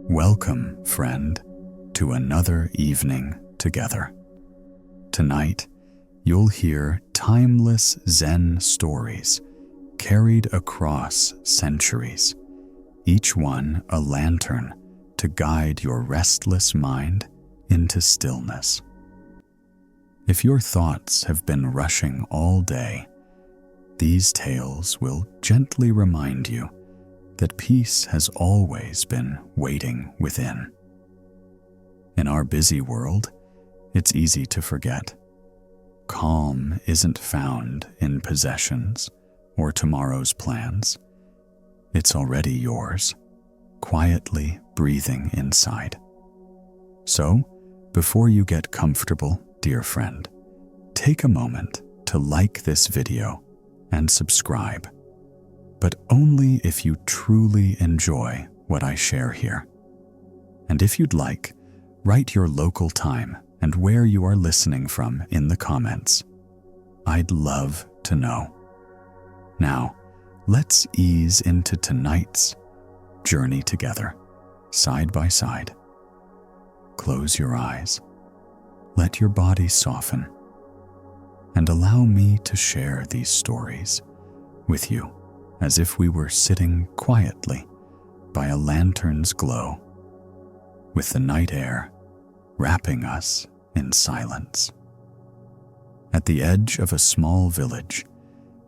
Welcome, friend, to another evening together. Tonight, you'll hear timeless Zen stories carried across centuries, each one a lantern to guide your restless mind into stillness. If your thoughts have been rushing all day, these tales will gently remind you that peace has always been waiting within. In our busy world, it's easy to forget. Calm isn't found in possessions or tomorrow's plans. It's already yours, quietly breathing inside. So, before you get comfortable, dear friend, take a moment to like this video and subscribe, but only if you truly enjoy what I share here. And if you'd like, write your local time and where you are listening from in the comments. I'd love to know. Now, let's ease into tonight's journey together, side by side. Close your eyes. Let your body soften, and allow me to share these stories with you as if we were sitting quietly by a lantern's glow, with the night air wrapping us in silence. At the edge of a small village,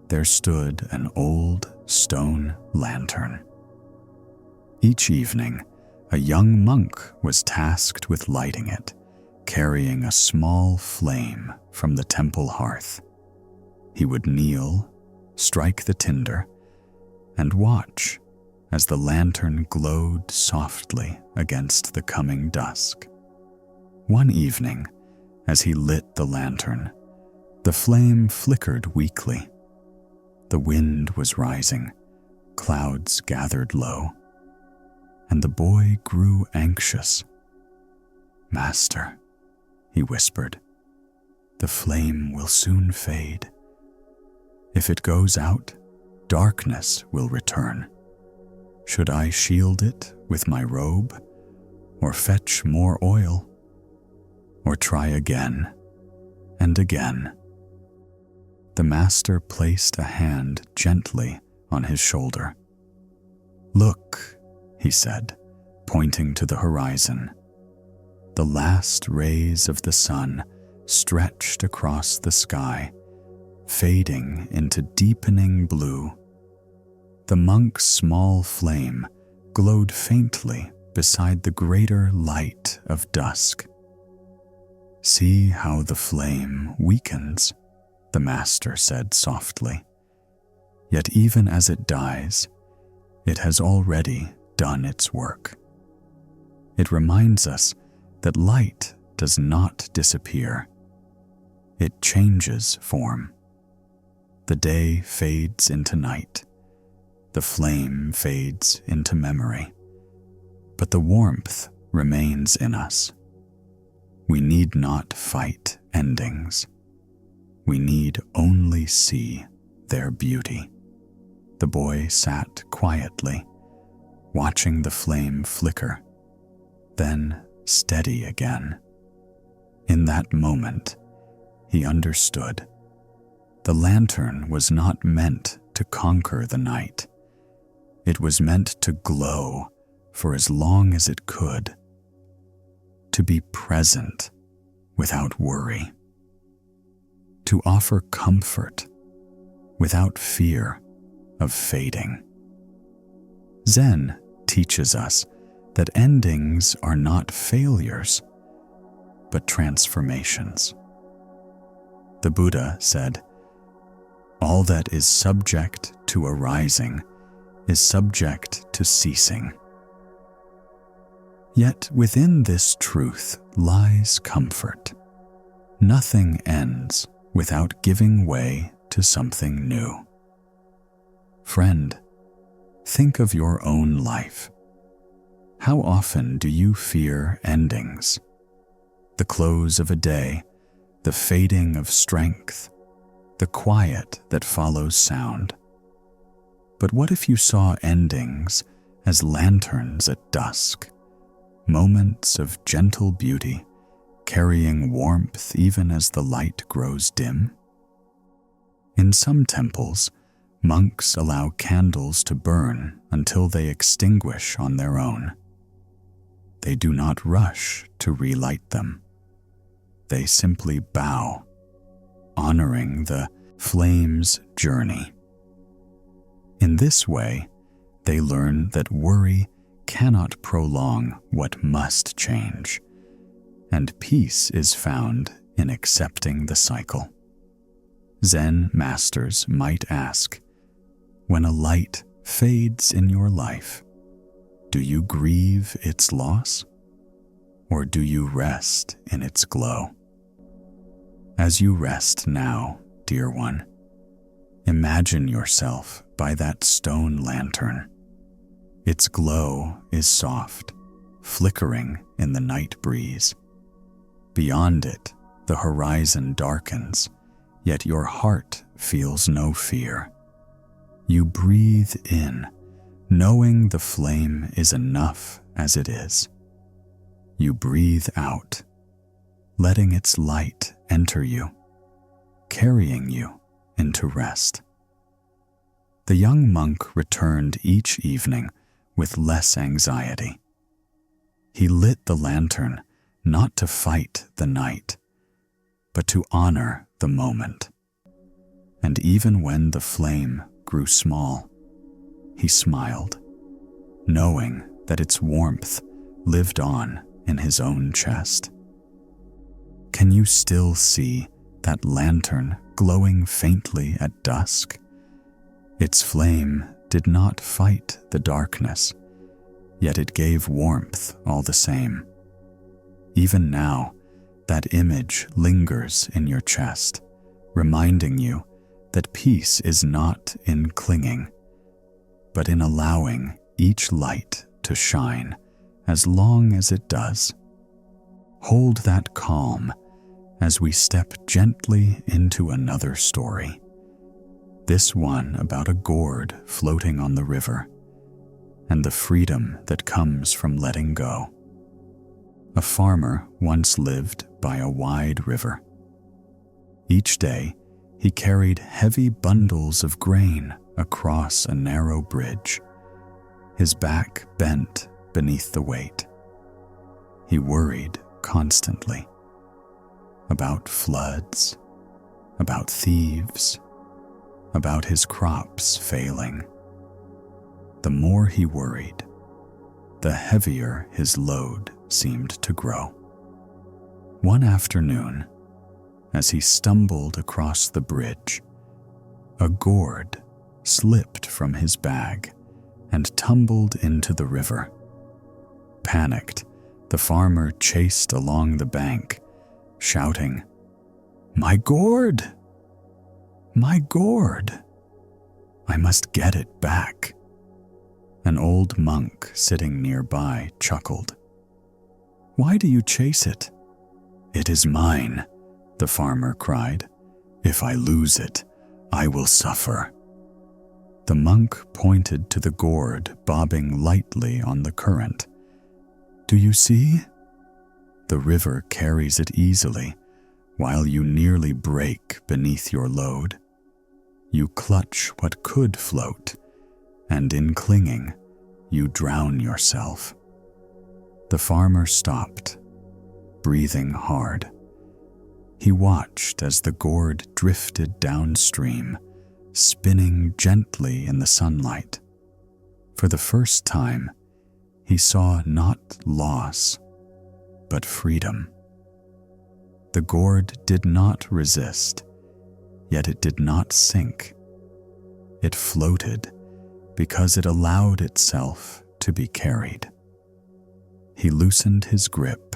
there stood an old stone lantern. Each evening, a young monk was tasked with lighting it, carrying a small flame from the temple hearth. He would kneel, strike the tinder, and watch as the lantern glowed softly against the coming dusk. One evening, as he lit the lantern, the flame flickered weakly. The wind was rising, clouds gathered low, and the boy grew anxious. "Master," he whispered, "the flame will soon fade. If it goes out, darkness will return. Should I shield it with my robe, or fetch more oil, or try again and again?" The master placed a hand gently on his shoulder. "Look," he said, pointing to the horizon. The last rays of the sun stretched across the sky, fading into deepening blue. The monk's small flame glowed faintly beside the greater light of dusk. "See how the flame weakens," the master said softly. "Yet even as it dies, it has already done its work." It reminds us that light does not disappear. It changes form. The day fades into night. The flame fades into memory. But the warmth remains in us. We need not fight endings. We need only see their beauty. The boy sat quietly, watching the flame flicker, then steady again. In that moment, he understood. The lantern was not meant to conquer the night. It was meant to glow for as long as it could, to be present without worry, to offer comfort without fear of fading. Zen teaches us that endings are not failures, but transformations. The Buddha said, "All that is subject to arising is subject to ceasing." Yet within this truth lies comfort. Nothing ends without giving way to something new. Friend, think of your own life. How often do you fear endings? The close of a day, the fading of strength, the quiet that follows sound. But what if you saw endings as lanterns at dusk, moments of gentle beauty, carrying warmth even as the light grows dim? In some temples, monks allow candles to burn until they extinguish on their own. They do not rush to relight them. They simply bow, honoring the flame's journey. In this way, they learn that worry cannot prolong what must change, and peace is found in accepting the cycle. Zen masters might ask, when a light fades in your life, do you grieve its loss, or do you rest in its glow? As you rest now, dear one, imagine yourself by that stone lantern. Its glow is soft, flickering in the night breeze. Beyond it, the horizon darkens, yet your heart feels no fear. You breathe in, knowing the flame is enough as it is. You breathe out, letting its light enter you, carrying you into rest. The young monk returned each evening with less anxiety. He lit the lantern not to fight the night, but to honor the moment. And even when the flame grew small, he smiled, knowing that its warmth lived on in his own chest. Can you still see that lantern glowing faintly at dusk? Its flame did not fight the darkness, yet it gave warmth all the same. Even now, that image lingers in your chest, reminding you that peace is not in clinging, but in allowing each light to shine as long as it does. Hold that calm as we step gently into another story. This one about a gourd floating on the river and the freedom that comes from letting go. A farmer once lived by a wide river. Each day, he carried heavy bundles of grain across a narrow bridge, his back bent beneath the weight. He worried constantly about floods, about thieves, about his crops failing. The more he worried, the heavier his load seemed to grow. One afternoon, as he stumbled across the bridge, a gourd slipped from his bag and tumbled into the river. Panicked, the farmer chased along the bank, shouting, "My gourd! My gourd! I must get it back." An old monk sitting nearby chuckled. "Why do you chase it?" "It is mine," the farmer cried. "If I lose it, I will suffer." The monk pointed to the gourd bobbing lightly on the current. "Do you see? The river carries it easily, while you nearly break beneath your load. You clutch what could float, and in clinging, you drown yourself." The farmer stopped, breathing hard. He watched as the gourd drifted downstream, spinning gently in the sunlight. For the first time, he saw not loss, but freedom. The gourd did not resist, yet it did not sink. It floated because it allowed itself to be carried. He loosened his grip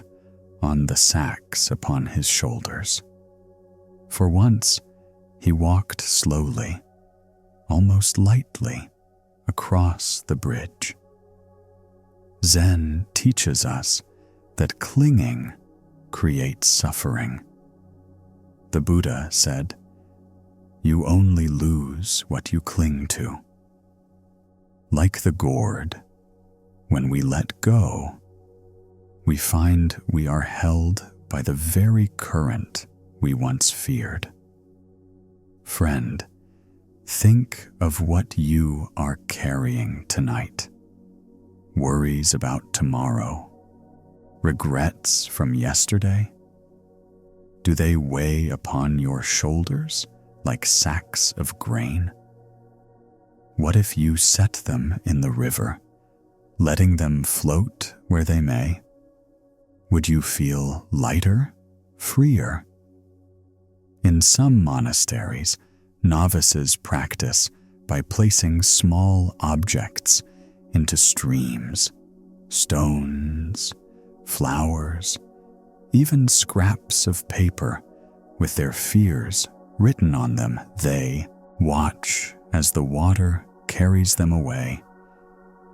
on the sacks upon his shoulders. For once, he walked slowly, almost lightly, across the bridge. Zen teaches us that clinging creates suffering. The Buddha said, "You only lose what you cling to." Like the gourd, when we let go, we find we are held by the very current we once feared. Friend, think of what you are carrying tonight. Worries about tomorrow, regrets from yesterday? Do they weigh upon your shoulders like sacks of grain? What if you set them in the river, letting them float where they may? Would you feel lighter, freer? In some monasteries, novices practice by placing small objects into streams, stones, flowers, even scraps of paper with their fears written on them. They watch as the water carries them away,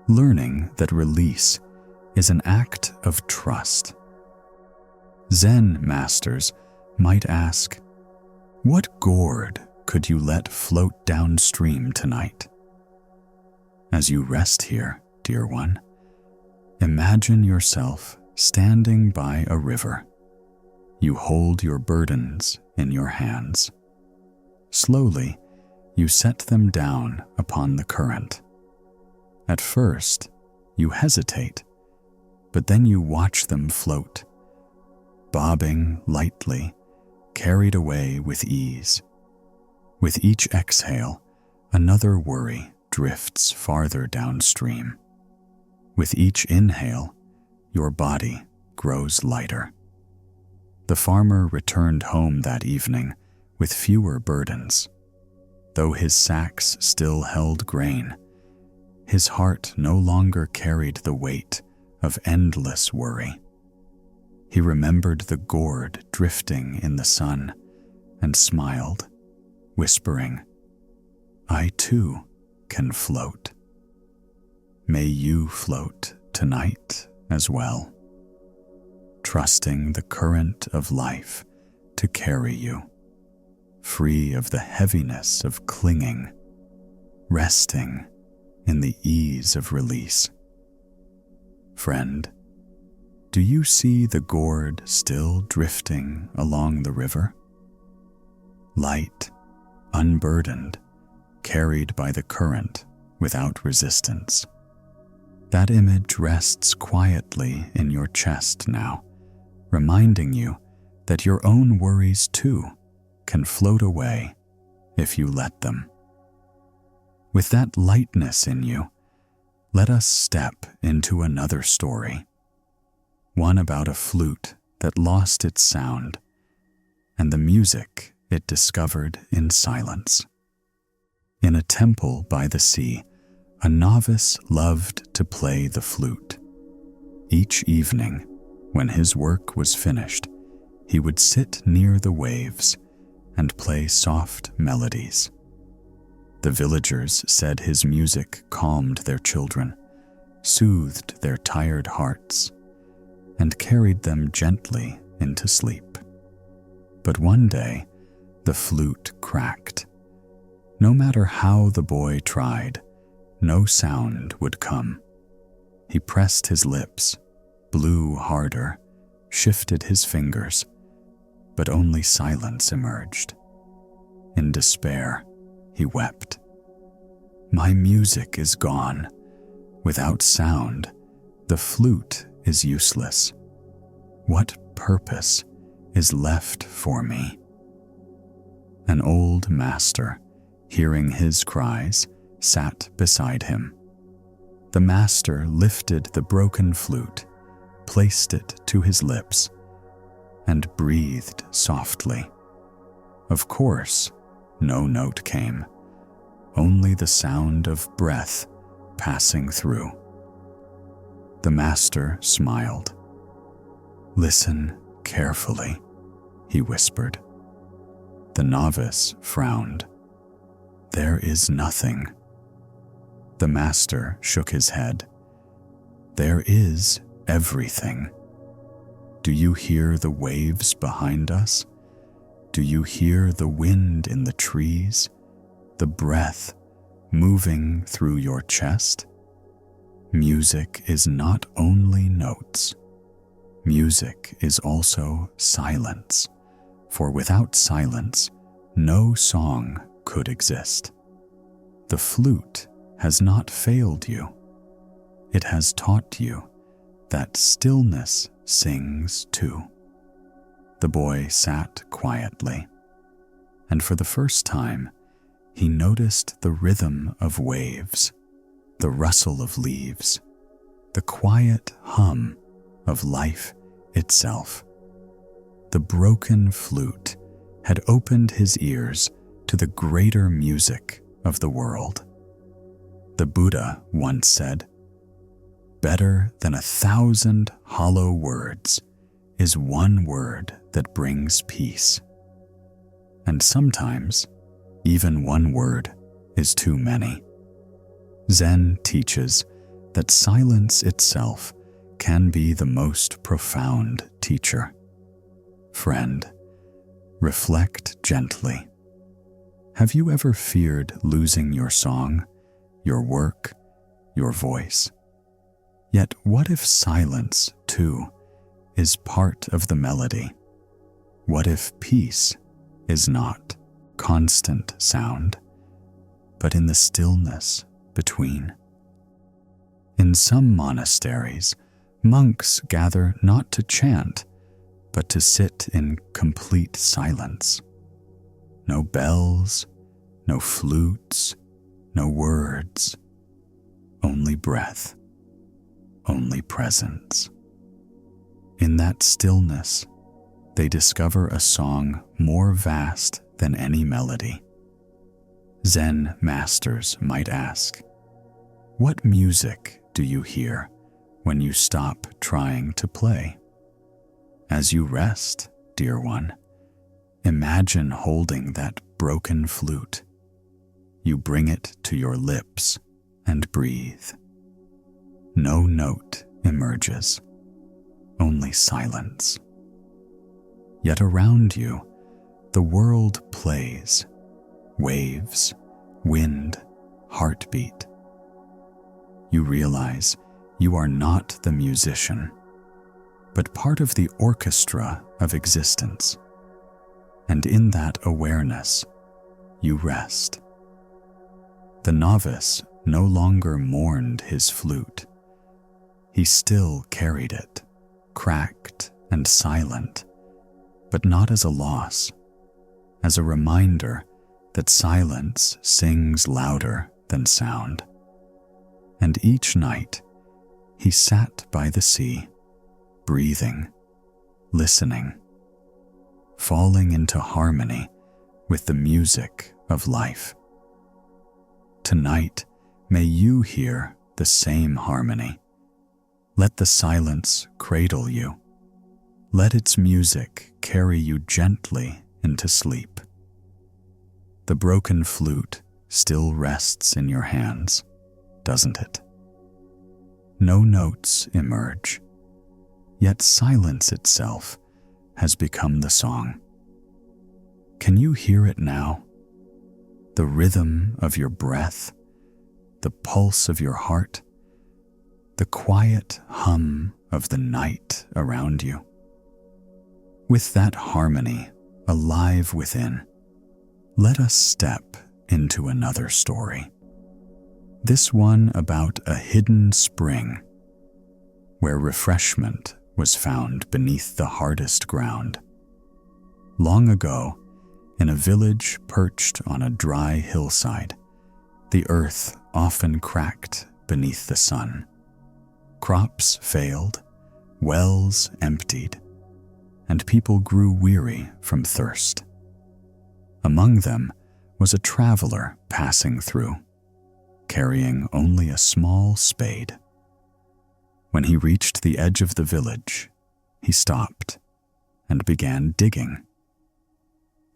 learning that release is an act of trust. Zen masters might ask, what gourd could you let float downstream tonight? As you rest here, dear one, imagine yourself standing by a river. You hold your burdens in your hands. Slowly, you set them down upon the current. At first, you hesitate, but then you watch them float, bobbing lightly, carried away with ease. With each exhale, another worry drifts farther downstream. With each inhale, your body grows lighter. The farmer returned home that evening with fewer burdens. Though his sacks still held grain, his heart no longer carried the weight of endless worry. He remembered the gourd drifting in the sun and smiled, whispering, I too can float. May you float tonight as well, trusting the current of life to carry you, free of the heaviness of clinging, resting in the ease of release. Friend, do you see the gourd still drifting along the river? Light, unburdened, carried by the current without resistance. That image rests quietly in your chest now, reminding you that your own worries too can float away if you let them. With that lightness in you, let us step into another story, one about a flute that lost its sound and the music it discovered in silence. In a temple by the sea, a novice loved to play the flute. Each evening, when his work was finished, he would sit near the waves and play soft melodies. The villagers said his music calmed their children, soothed their tired hearts, and carried them gently into sleep. But one day, the flute cracked. No matter how the boy tried, no sound would come. He pressed his lips, blew harder, shifted his fingers, but only silence emerged. In despair, he wept. My music is gone. Without sound, the flute is useless. What purpose is left for me? An old master, hearing his cries, sat beside him. The master lifted the broken flute, placed it to his lips, and breathed softly. Of course, no note came, only the sound of breath passing through. The master smiled. Listen carefully, he whispered. The novice frowned. There is nothing. The master shook his head. There is everything. Do you hear the waves behind us? Do you hear the wind in the trees? The breath moving through your chest? Music is not only notes. music is also silence, for without silence, no song could exist. The flute has not failed you. It has taught you that stillness sings too. The boy sat quietly, and for the first time, he noticed the rhythm of waves, the rustle of leaves, the quiet hum of life itself. The broken flute had opened his ears to the greater music of the world. The Buddha once said, "Better than 1,000 hollow words is one word that brings peace." And sometimes, even one word is too many. Zen teaches that silence itself can be the most profound teacher. Friend, reflect gently. Have you ever feared losing your song, your work, your voice? Yet what if silence, too, is part of the melody? What if peace is not constant sound, but in the stillness between? In some monasteries, monks gather not to chant, but to sit in complete silence. No bells, no flutes, no words, only breath, only presence. In that stillness, they discover a song more vast than any melody. Zen masters might ask, "What music do you hear when you stop trying to play?" As you rest, dear one, imagine holding that broken flute. You bring it to your lips and breathe. No note emerges, only silence. Yet around you, the world plays, waves, wind, heartbeat. You realize you are not the musician, but part of the orchestra of existence. And in that awareness, you rest. The novice no longer mourned his flute. He still carried it, cracked and silent, but not as a loss, as a reminder that silence sings louder than sound. And each night, he sat by the sea, breathing, listening, falling into harmony with the music of life. Tonight, may you hear the same harmony. Let the silence cradle you. Let its music carry you gently into sleep. The broken flute still rests in your hands, doesn't it? No notes emerge, yet silence itself has become the song. Can you hear it now? The rhythm of your breath, the pulse of your heart, the quiet hum of the night around you. With that harmony alive within, let us step into another story. This one about a hidden spring, where refreshment was found beneath the hardest ground. Long ago, in a village perched on a dry hillside, the earth often cracked beneath the sun. Crops failed, wells emptied, and people grew weary from thirst. Among them was a traveler passing through, carrying only a small spade. When he reached the edge of the village, he stopped and began digging.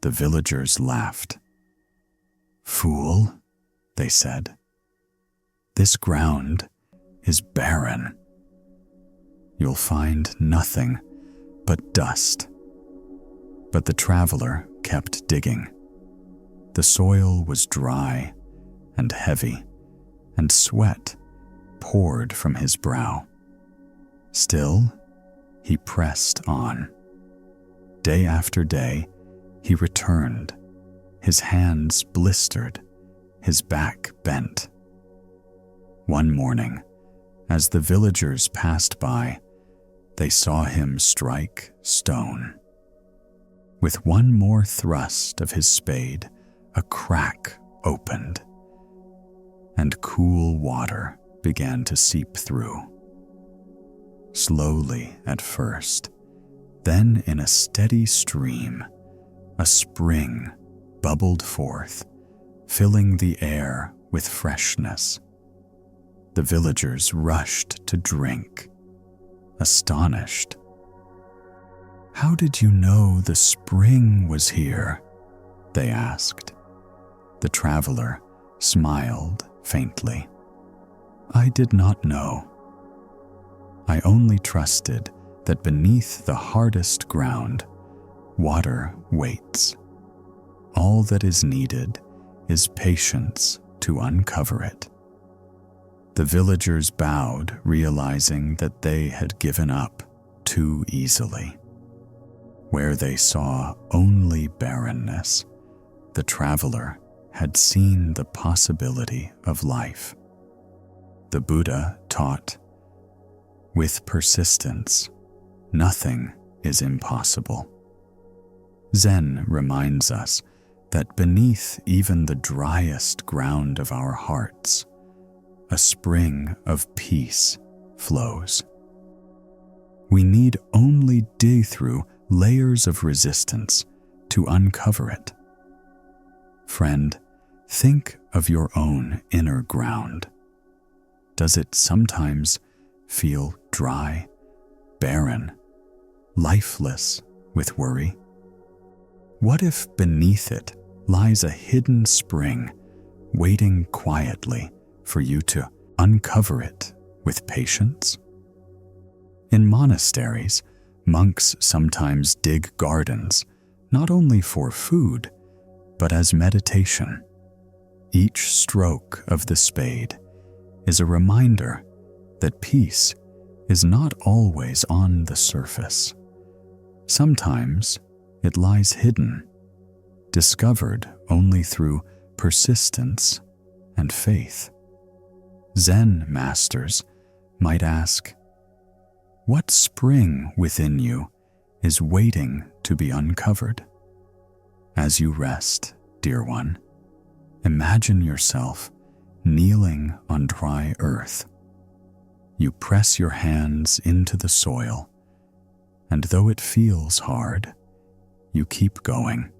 The villagers laughed. "Fool," they said, "this ground is barren. You'll find nothing but dust." But the traveler kept digging. The soil was dry and heavy, and sweat poured from his brow. Still, he pressed on. Day after day, he returned, his hands blistered, his back bent. One morning, as the villagers passed by, they saw him strike stone. With one more thrust of his spade, a crack opened, and cool water began to seep through. Slowly at first, then in a steady stream, a spring bubbled forth, filling the air with freshness. The villagers rushed to drink, astonished. "How did you know the spring was here?" they asked. The traveler smiled faintly. "I did not know. I only trusted that beneath the hardest ground, water waits. All that is needed is patience to uncover it." The villagers bowed, realizing that they had given up too easily. Where they saw only barrenness, the traveler had seen the possibility of life. The Buddha taught, "With persistence, nothing is impossible." Zen reminds us that beneath even the driest ground of our hearts, a spring of peace flows. We need only dig through layers of resistance to uncover it. Friend, think of your own inner ground. Does it sometimes feel dry, barren, lifeless with worry? What if beneath it lies a hidden spring waiting quietly for you to uncover it with patience? In monasteries, monks sometimes dig gardens, not only for food, but as meditation. Each stroke of the spade is a reminder that peace is not always on the surface. Sometimes it lies hidden, discovered only through persistence and faith. Zen masters might ask, "What spring within you is waiting to be uncovered?" As you rest, dear one, imagine yourself kneeling on dry earth. You press your hands into the soil, and though it feels hard, you keep going.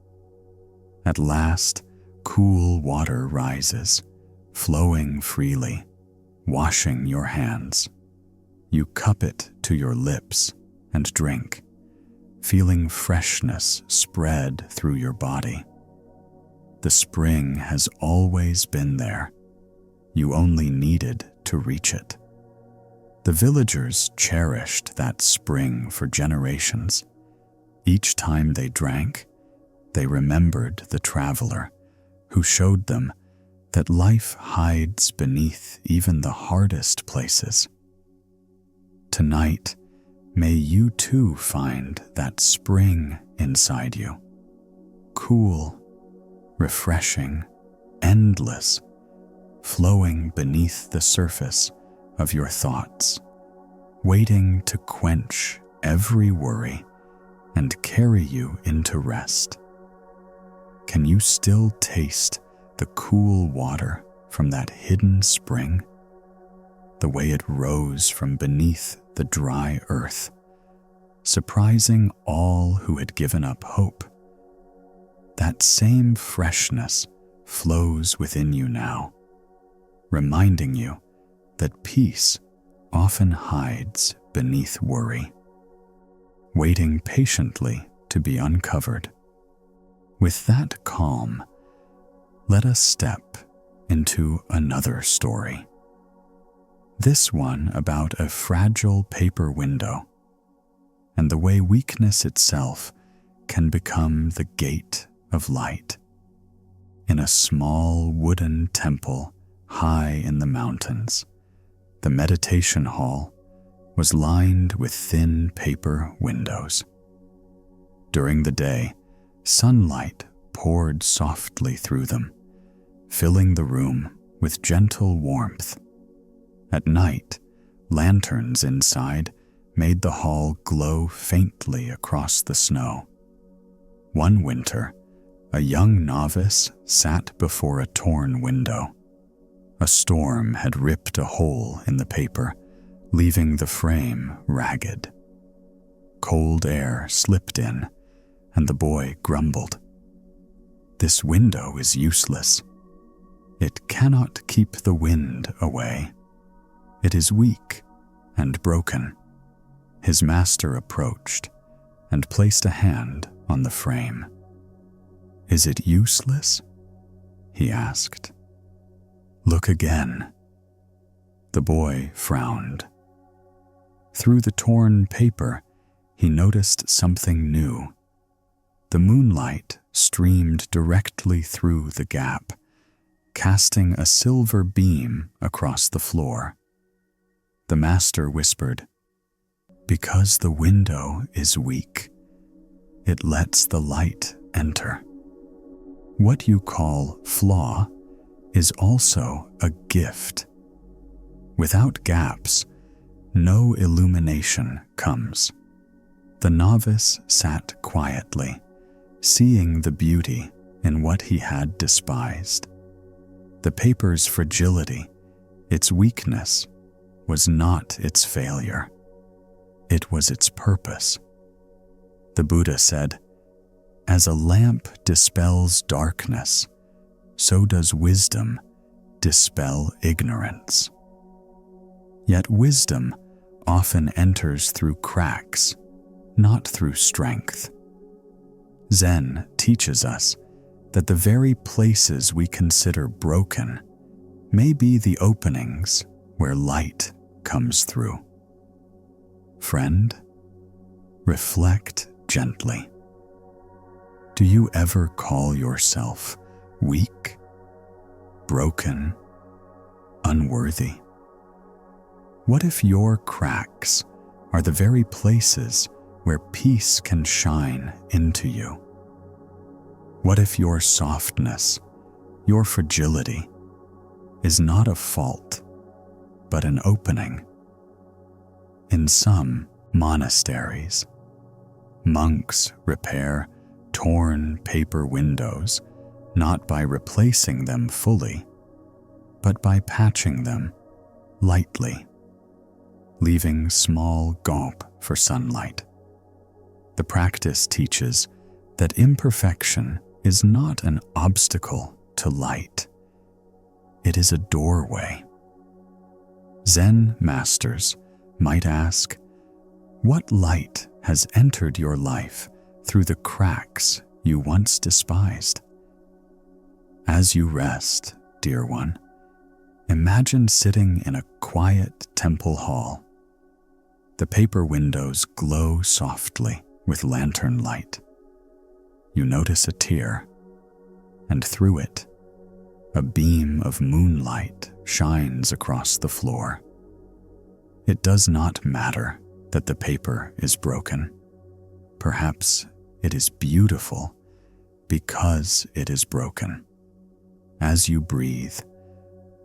At last, cool water rises, flowing freely, washing your hands. You cup it to your lips and drink, feeling freshness spread through your body. The spring has always been there. You only needed to reach it. The villagers cherished that spring for generations. Each time they drank, they remembered the traveler who showed them that life hides beneath even the hardest places. Tonight, may you too find that spring inside you. Cool, refreshing, endless, flowing beneath the surface of your thoughts, waiting to quench every worry and carry you into rest. Can you still taste the cool water from that hidden spring? The way it rose from beneath the dry earth, surprising all who had given up hope. That same freshness flows within you now, reminding you that peace often hides beneath worry, waiting patiently to be uncovered. With that calm, let us step into another story. This one about a fragile paper window and the way weakness itself can become the gate of light. In a small wooden temple high in the mountains, the meditation hall was lined with thin paper windows. During the day, sunlight poured softly through them, filling the room with gentle warmth. At night, lanterns inside made the hall glow faintly across the snow. One winter, a young novice sat before a torn window. A storm had ripped a hole in the paper, leaving the frame ragged. Cold air slipped in, and the boy grumbled. "This window is useless. It cannot keep the wind away. It is weak and broken." His master approached and placed a hand on the frame. "Is it useless?" he asked. "Look again." The boy frowned. Through the torn paper, he noticed something new. The moonlight streamed directly through the gap, casting a silver beam across the floor. The master whispered, "Because the window is weak, it lets the light enter. What you call flaw is also a gift. Without gaps, no illumination comes." The novice sat quietly, seeing the beauty in what he had despised. The paper's fragility, its weakness, was not its failure. It was its purpose. The Buddha said, "As a lamp dispels darkness, so does wisdom dispel ignorance." Yet wisdom often enters through cracks, not through strength. Zen teaches us that the very places we consider broken may be the openings where light comes through. Friend, reflect gently. Do you ever call yourself weak, broken, unworthy? What if your cracks are the very places where peace can shine into you? What if your softness, your fragility, is not a fault, but an opening? In some monasteries, monks repair torn paper windows not by replacing them fully, but by patching them lightly, leaving small gap for sunlight. The practice teaches that imperfection is not an obstacle to light. It is a doorway. Zen masters might ask, what light has entered your life through the cracks you once despised? As you rest, dear one, imagine sitting in a quiet temple hall. The paper windows glow softly with lantern light. You notice a tear, and through it, a beam of moonlight shines across the floor. It does not matter that the paper is broken. Perhaps it is beautiful because it is broken. As you breathe,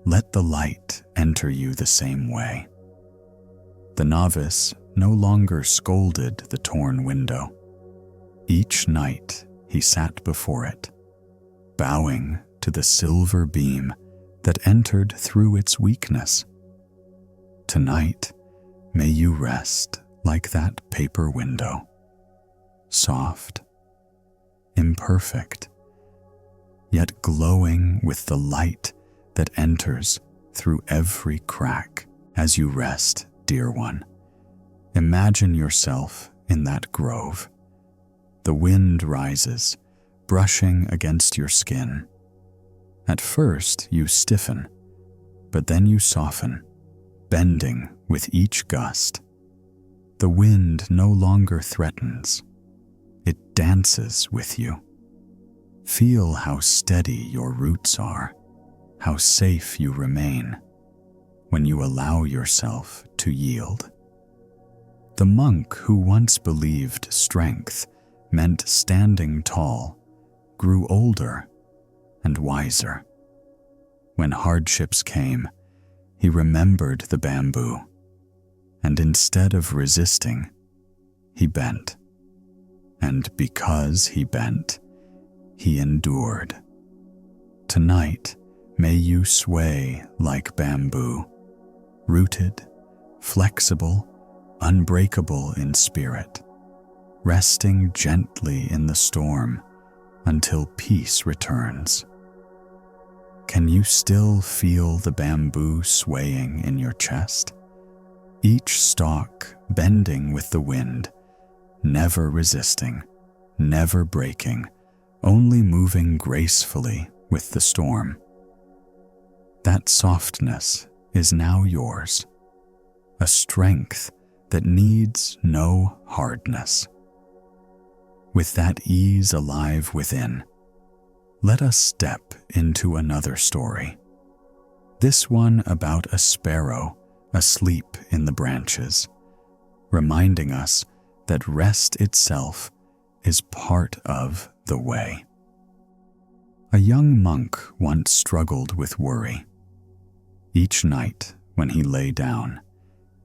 let the light enter you the same way. The novice no longer scolded the torn window. Each night he sat before it, bowing to the silver beam that entered through its weakness. Tonight, may you rest like that paper window, soft, imperfect, yet glowing with the light that enters through every crack. As you rest, dear one, imagine yourself in that grove. The wind rises, brushing against your skin. At first you stiffen, but then you soften, bending with each gust. The wind no longer threatens. It dances with you. Feel how steady your roots are, how safe you remain when you allow yourself to yield. The monk who once believed strength meant standing tall grew older and wiser. When hardships came, he remembered the bamboo, and instead of resisting, he bent. And because he bent, he endured. Tonight, may you sway like bamboo, rooted, flexible, unbreakable in spirit, resting gently in the storm until peace returns. Can you still feel the bamboo swaying in your chest? Each stalk bending with the wind, never resisting, never breaking, only moving gracefully with the storm. That softness is now yours, a strength that needs no hardness. With that ease alive within, let us step into another story. This one about a sparrow asleep in the branches, reminding us that rest itself is part of the way. A young monk once struggled with worry. Each night when he lay down,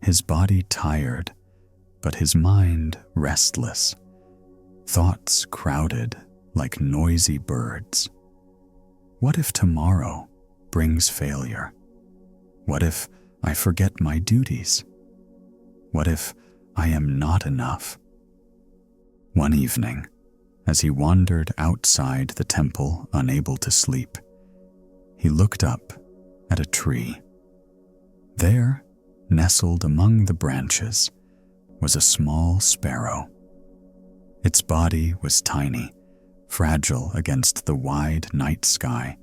his body tired, but his mind restless, thoughts crowded like noisy birds. What if tomorrow brings failure? What if I forget my duties? What if I am not enough? One evening, as he wandered outside the temple unable to sleep, he looked up at a tree. There, nestled among the branches, was a small sparrow. Its body was tiny, fragile against the wide night sky,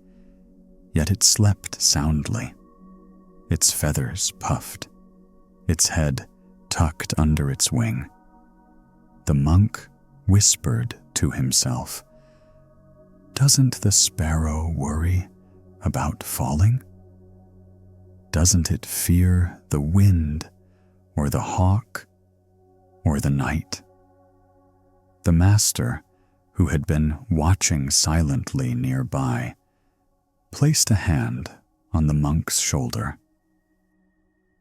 yet it slept soundly. Its feathers puffed, its head tucked under its wing. The monk whispered to himself, "Doesn't the sparrow worry about falling? Doesn't it fear the wind or the hawk or the night?" The master, who had been watching silently nearby, placed a hand on the monk's shoulder.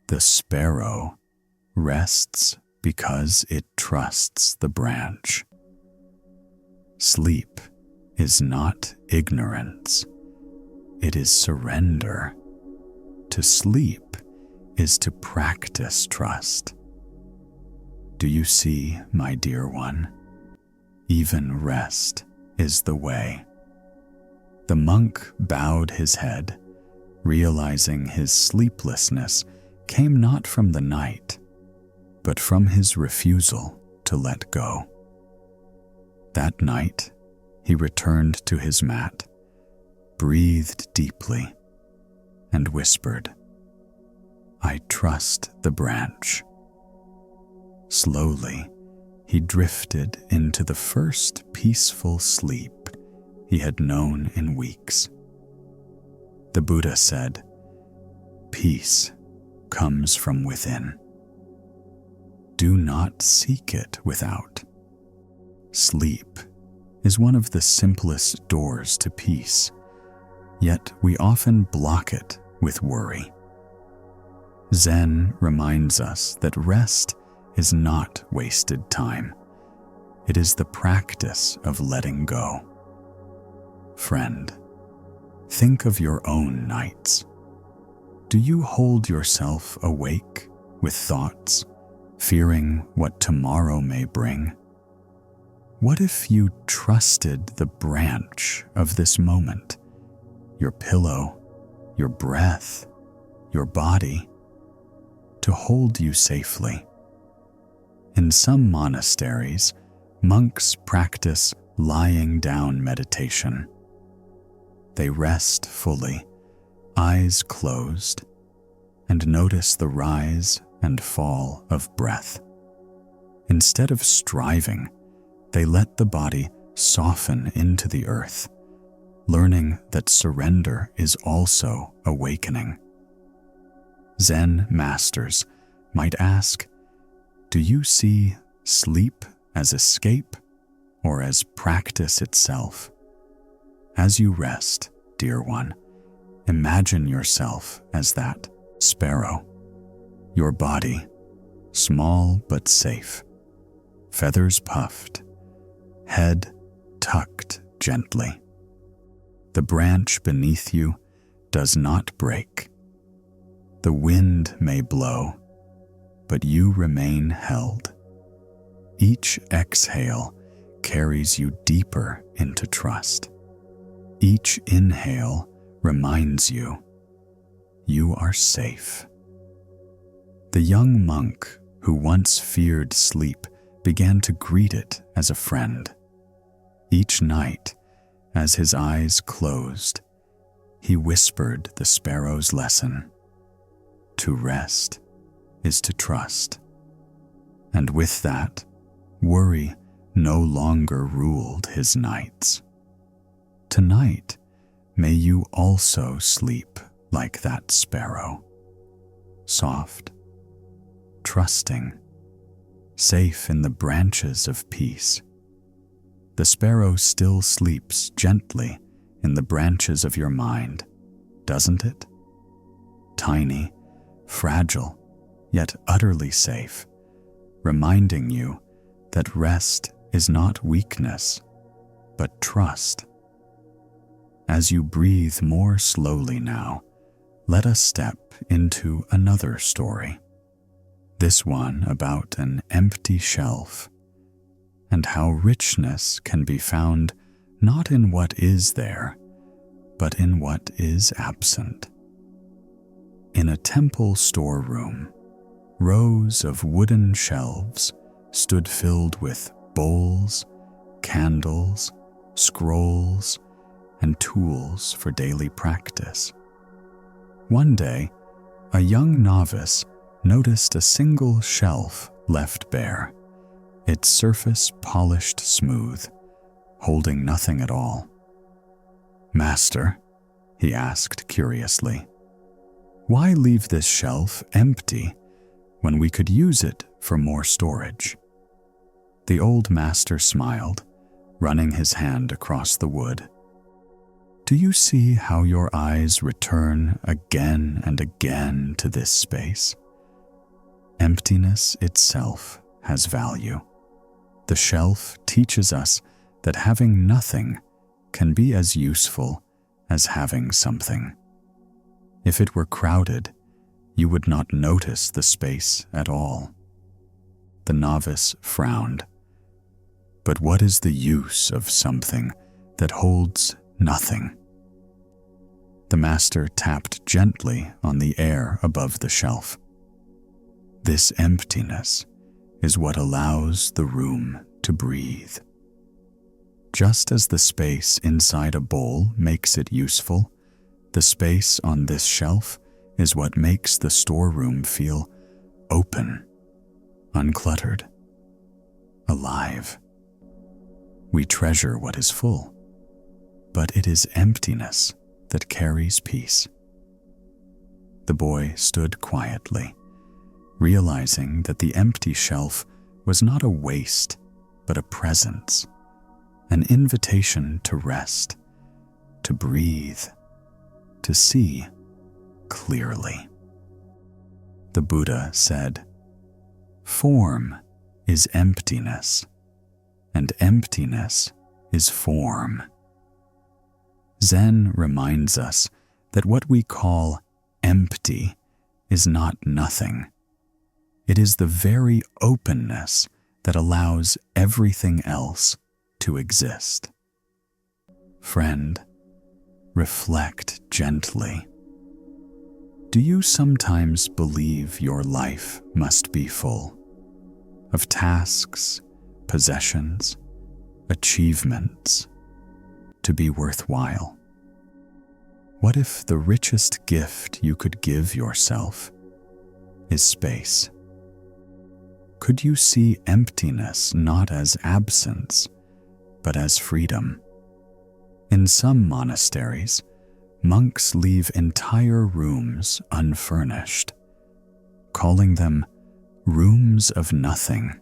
The sparrow rests because it trusts the branch. Sleep is not ignorance, it is surrender. To sleep is to practice trust. Do you see, my dear one? Even rest is the way. The monk bowed his head, realizing his sleeplessness came not from the night, but from his refusal to let go. That night, he returned to his mat, breathed deeply, and whispered, "I trust the branch." Slowly, he drifted into the first peaceful sleep he had known in weeks. The Buddha said, "Peace comes from within. Do not seek it without." Sleep is one of the simplest doors to peace, yet we often block it with worry. Zen reminds us that rest is not wasted time. It is the practice of letting go. Friend, think of your own nights. Do you hold yourself awake with thoughts, fearing what tomorrow may bring? What if you trusted the branch of this moment, your pillow, your breath, your body, to hold you safely? In some monasteries, monks practice lying down meditation. They rest fully, eyes closed, and notice the rise and fall of breath. Instead of striving, they let the body soften into the earth, learning that surrender is also awakening. Zen masters might ask, Do you see sleep as escape or as practice itself? As you rest, dear one, imagine yourself as that sparrow. Your body, small but safe, feathers puffed, head tucked gently. The branch beneath you does not break. The wind may blow, but you remain held. Each exhale carries you deeper into trust. Each inhale reminds you, you are safe. The young monk who once feared sleep began to greet it as a friend. Each night, as his eyes closed, he whispered the sparrow's lesson. To rest is to trust. And with that, worry no longer ruled his nights. Tonight, may you also sleep like that sparrow, soft, trusting, safe in the branches of peace. The sparrow still sleeps gently in the branches of your mind, doesn't it? Tiny, fragile, yet utterly safe, reminding you that rest is not weakness, but trust. As you breathe more slowly now, let us step into another story. This one about an empty shelf, and how richness can be found not in what is there, but in what is absent. In a temple storeroom, rows of wooden shelves stood filled with bowls, candles, scrolls, and tools for daily practice. One day, a young novice noticed a single shelf left bare, its surface polished smooth, holding nothing at all. "Master," he asked curiously, "why leave this shelf empty when we could use it for more storage?" The old master smiled, running his hand across the wood. "Do you see how your eyes return again and again to this space? Emptiness itself has value. The shelf teaches us that having nothing can be as useful as having something. If it were crowded, you would not notice the space at all." The novice frowned. "But what is the use of something that holds nothing?" The master tapped gently on the air above the shelf. "This emptiness is what allows the room to breathe. Just as the space inside a bowl makes it useful, the space on this shelf is what makes the storeroom feel open, uncluttered, alive. We treasure what is full, but it is emptiness that carries peace." The boy stood quietly, realizing that the empty shelf was not a waste, but a presence, an invitation to rest, to breathe, to see clearly. The Buddha said, "Form is emptiness, and emptiness is form." Zen reminds us that what we call empty is not nothing. It is the very openness that allows everything else to exist. Friend, reflect gently. Do you sometimes believe your life must be full of tasks, possessions, achievements, to be worthwhile? What if the richest gift you could give yourself is space? Could you see emptiness not as absence, but as freedom? In some monasteries, monks leave entire rooms unfurnished, calling them rooms of nothing.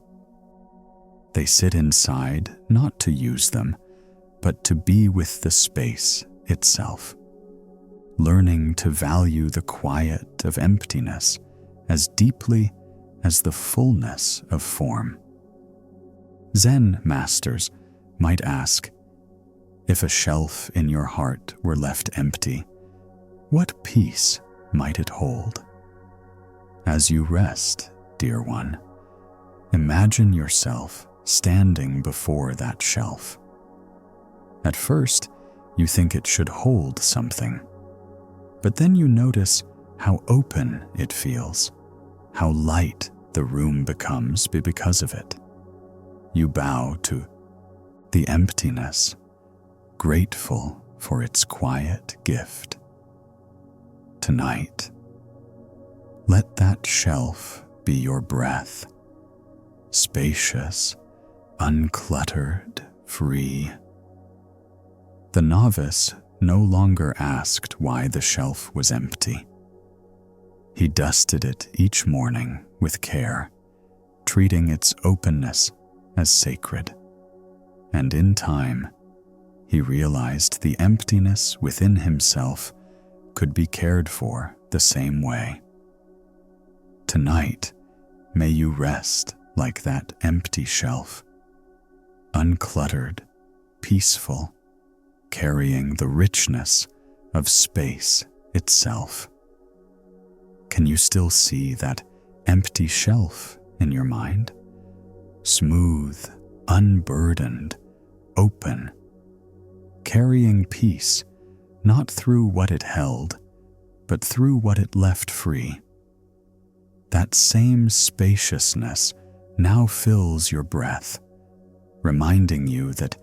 They sit inside not to use them, but to be with the space itself, learning to value the quiet of emptiness as deeply as the fullness of form. Zen masters might ask, if a shelf in your heart were left empty, what peace might it hold? As you rest, dear one, imagine yourself standing before that shelf. At first, you think it should hold something, but then you notice how open it feels, how light the room becomes because of it. You bow to the emptiness, grateful for its quiet gift. Tonight, let that shelf be your breath, spacious, uncluttered, free. The novice no longer asked why the shelf was empty. He dusted it each morning with care, treating its openness as sacred. And in time, he realized the emptiness within himself could be cared for the same way. Tonight, may you rest like that empty shelf, uncluttered, peaceful, carrying the richness of space itself. Can you still see that empty shelf in your mind? Smooth, unburdened, open, carrying peace not through what it held, but through what it left free. That same spaciousness now fills your breath, reminding you that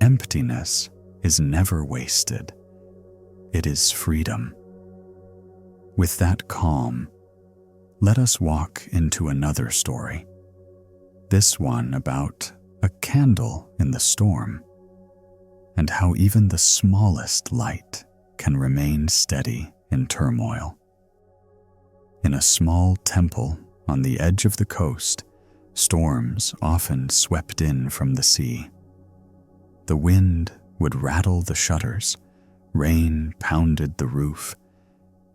emptiness is never wasted. It is freedom. With that calm, let us walk into another story. This one about a candle in the storm, and how even the smallest light can remain steady in turmoil. In a small temple on the edge of the coast, storms often swept in from the sea. The wind would rattle the shutters, rain pounded the roof,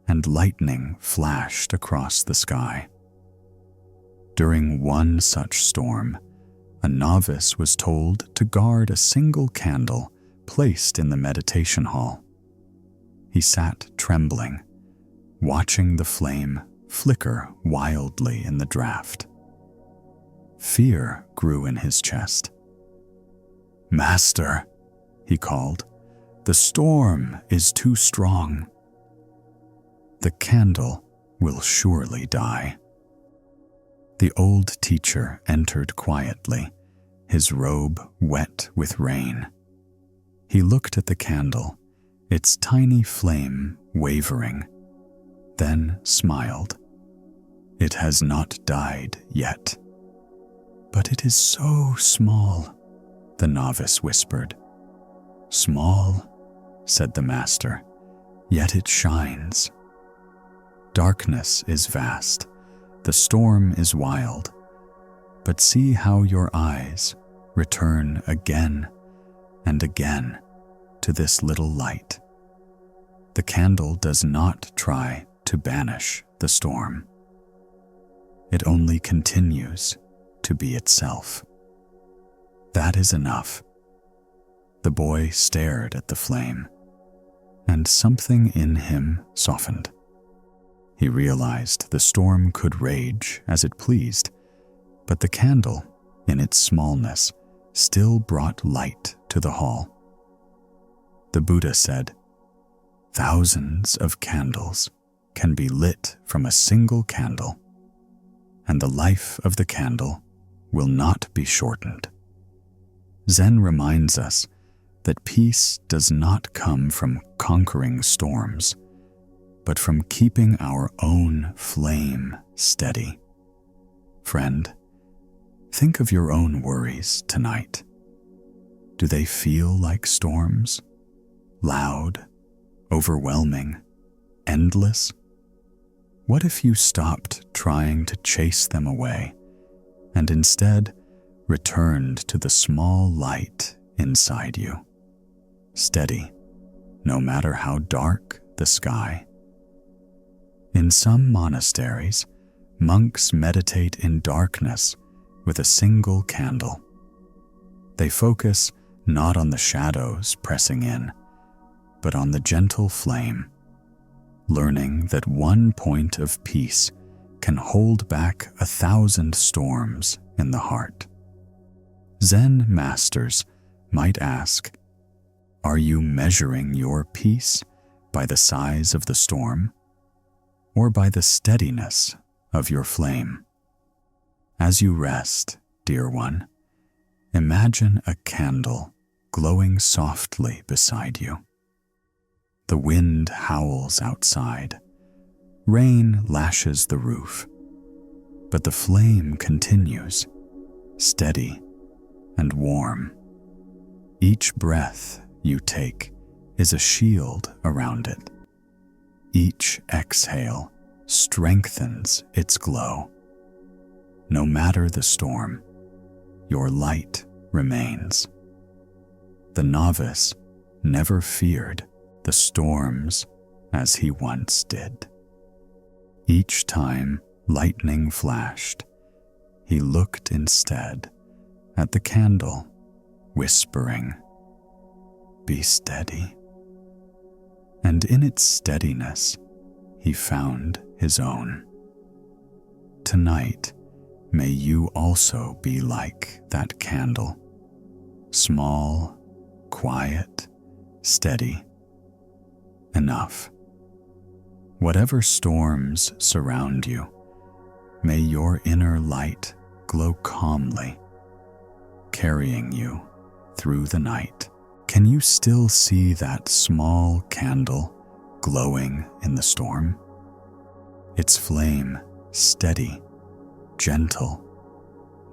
and lightning flashed across the sky. During one such storm, a novice was told to guard a single candle placed in the meditation hall. He sat trembling, watching the flame flicker wildly in the draft. Fear grew in his chest. "Master," he called, "the storm is too strong. The candle will surely die." The old teacher entered quietly, his robe wet with rain. He looked at the candle, its tiny flame wavering, then smiled. "It has not died yet." "But it is so small," the novice whispered. "Small," said the master, "yet it shines." Darkness is vast, the storm is wild, but see how your eyes return again and again to this little light. The candle does not try to banish the storm. It only continues to be itself. That is enough. The boy stared at the flame, and something in him softened. He realized the storm could rage as it pleased, but the candle, in its smallness, still brought light to the hall. The Buddha said, "Thousands of candles can be lit from a single candle, and the life of the candle will not be shortened." Zen reminds us that peace does not come from conquering storms, but from keeping our own flame steady. Friend, think of your own worries tonight. Do they feel like storms? Loud, overwhelming, endless? What if you stopped trying to chase them away and instead returned to the small light inside you, steady, no matter how dark the sky? In some monasteries, monks meditate in darkness with a single candle. They focus not on the shadows pressing in, but on the gentle flame, learning that one point of peace can hold back 1,000 storms in the heart. Zen masters might ask, are you measuring your peace by the size of the storm, or by the steadiness of your flame? As you rest, dear one, imagine a candle glowing softly beside you. The wind howls outside. Rain lashes the roof. But the flame continues, steady and warm. Each breath you take is a shield around it. Each exhale strengthens its glow. No matter the storm, your light remains. The novice never feared the storms as he once did. Each time lightning flashed, he looked instead at the candle, whispering, "Be steady." And in its steadiness, he found his own. Tonight, may you also be like that candle, small, quiet, steady, enough. Whatever storms surround you, may your inner light glow calmly, carrying you through the night. Can you still see that small candle glowing in the storm? Its flame steady, gentle,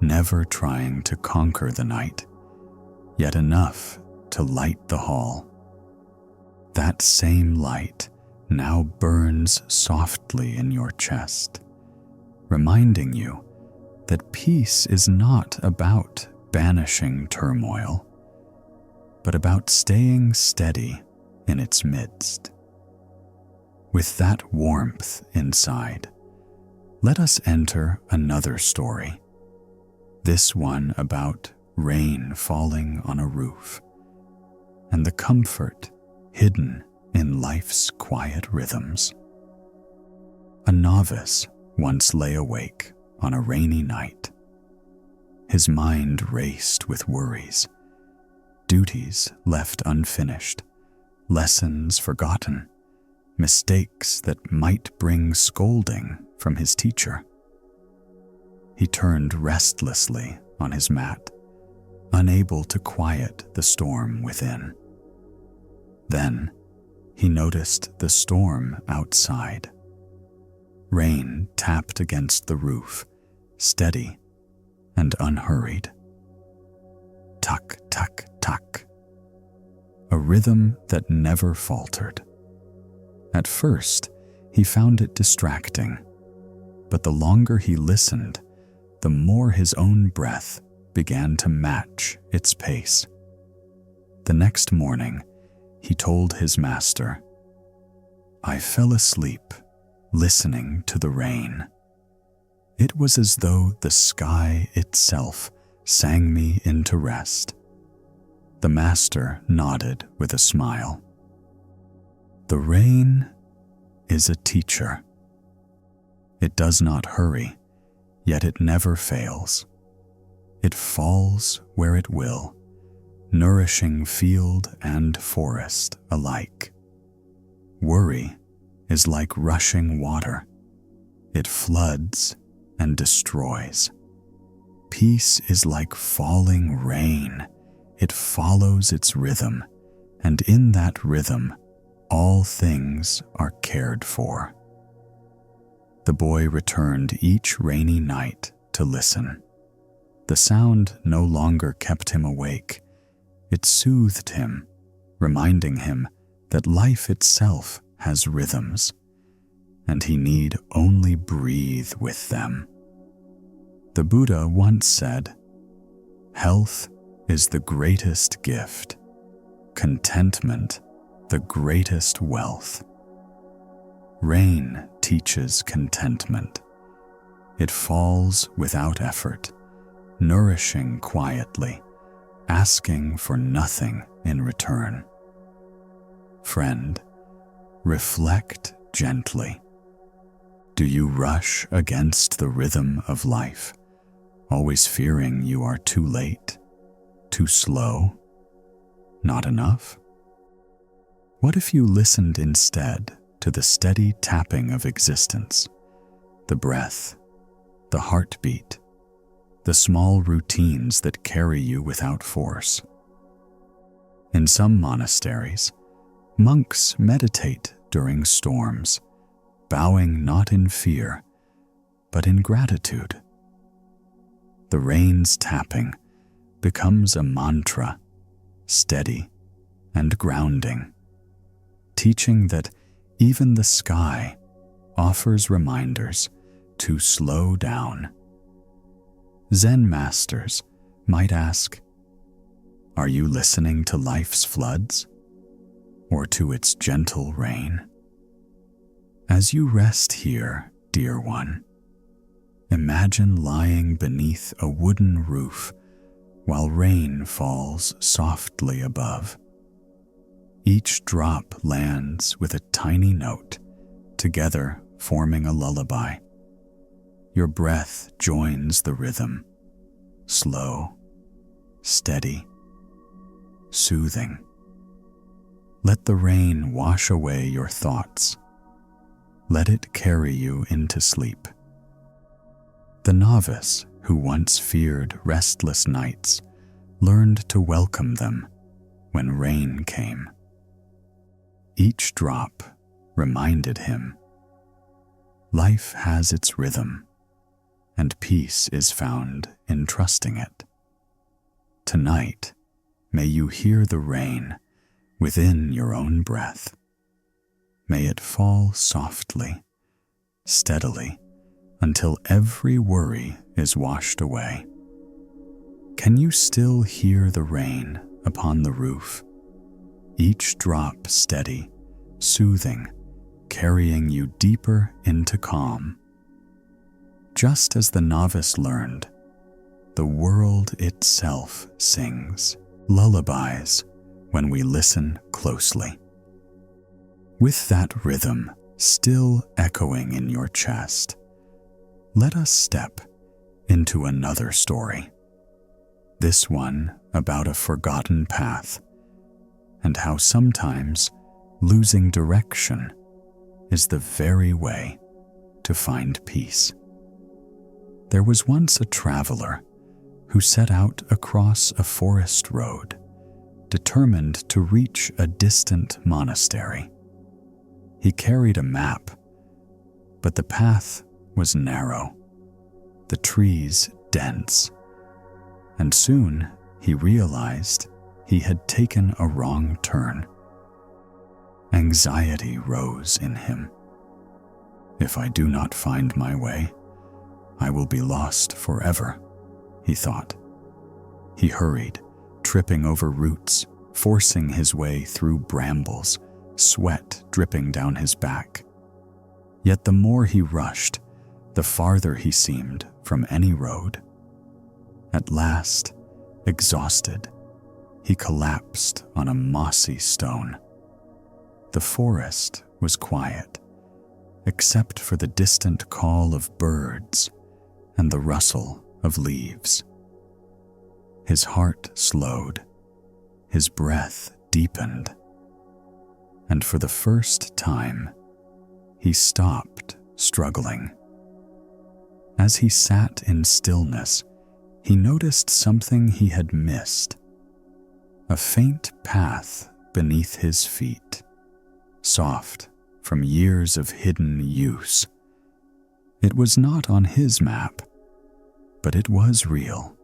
never trying to conquer the night, yet enough to light the hall. That same light now burns softly in your chest, reminding you that peace is not about banishing turmoil, but about staying steady in its midst. With that warmth inside, let us enter another story, this one about rain falling on a roof and the comfort hidden in life's quiet rhythms. A novice once lay awake on a rainy night. His mind raced with worries, duties left unfinished, lessons forgotten, mistakes that might bring scolding from his teacher. He turned restlessly on his mat, unable to quiet the storm within. Then he noticed the storm outside. Rain tapped against the roof, steady and unhurried. Tuck, tuck, tuck. A rhythm that never faltered. At first, he found it distracting, but the longer he listened, the more his own breath began to match its pace. The next morning, he told his master, "I fell asleep listening to the rain. It was as though the sky itself sang me into rest." The master nodded with a smile. The rain is a teacher. It does not hurry, yet it never fails. It falls where it will, nourishing field and forest alike. Worry is like rushing water. It floods and destroys. Peace is like falling rain. It follows its rhythm, and in that rhythm, all things are cared for. The boy returned each rainy night to listen. The sound no longer kept him awake. It soothed him, reminding him that life itself has rhythms, and he need only breathe with them. The Buddha once said, "Health is the greatest gift, contentment the greatest wealth." Rain teaches contentment. It falls without effort, nourishing quietly, asking for nothing in return. Friend, reflect gently. Do you rush against the rhythm of life, always fearing you are too late, too slow, not enough? What if you listened instead to the steady tapping of existence, the breath, the heartbeat, the small routines that carry you without force? In some monasteries, monks meditate during storms, bowing not in fear, but in gratitude. The rain's tapping becomes a mantra, steady and grounding, teaching that even the sky offers reminders to slow down. Zen masters might ask, are you listening to life's floods or to its gentle rain? As you rest here, dear one, imagine lying beneath a wooden roof while rain falls softly above. Each drop lands with a tiny note, together forming a lullaby. Your breath joins the rhythm, slow, steady, soothing. Let the rain wash away your thoughts. Let it carry you into sleep. The novice who once feared restless nights learned to welcome them when rain came. Each drop reminded him, life has its rhythm, and peace is found in trusting it. Tonight, may you hear the rain within your own breath. May it fall softly, steadily, until every worry is washed away. Can you still hear the rain upon the roof? Each drop steady, soothing, carrying you deeper into calm. Just as the novice learned, the world itself sings lullabies when we listen closely. With that rhythm still echoing in your chest, let us step into another story. This one about a forgotten path, and how sometimes losing direction is the very way to find peace. There was once a traveler who set out across a forest road, determined to reach a distant monastery. He carried a map, but the path was narrow, the trees dense, and soon he realized he had taken a wrong turn. Anxiety rose in him. If I do not find my way, I will be lost forever, he thought. He hurried, tripping over roots, forcing his way through brambles, sweat dripping down his back. Yet the more he rushed, the farther he seemed from any road. At last, exhausted, he collapsed on a mossy stone. The forest was quiet, except for the distant call of birds and the rustle of leaves. His heart slowed, his breath deepened, and for the first time, he stopped struggling. As he sat in stillness, he noticed something he had missed. A faint path beneath his feet, soft from years of hidden use. It was not on his map, but it was real,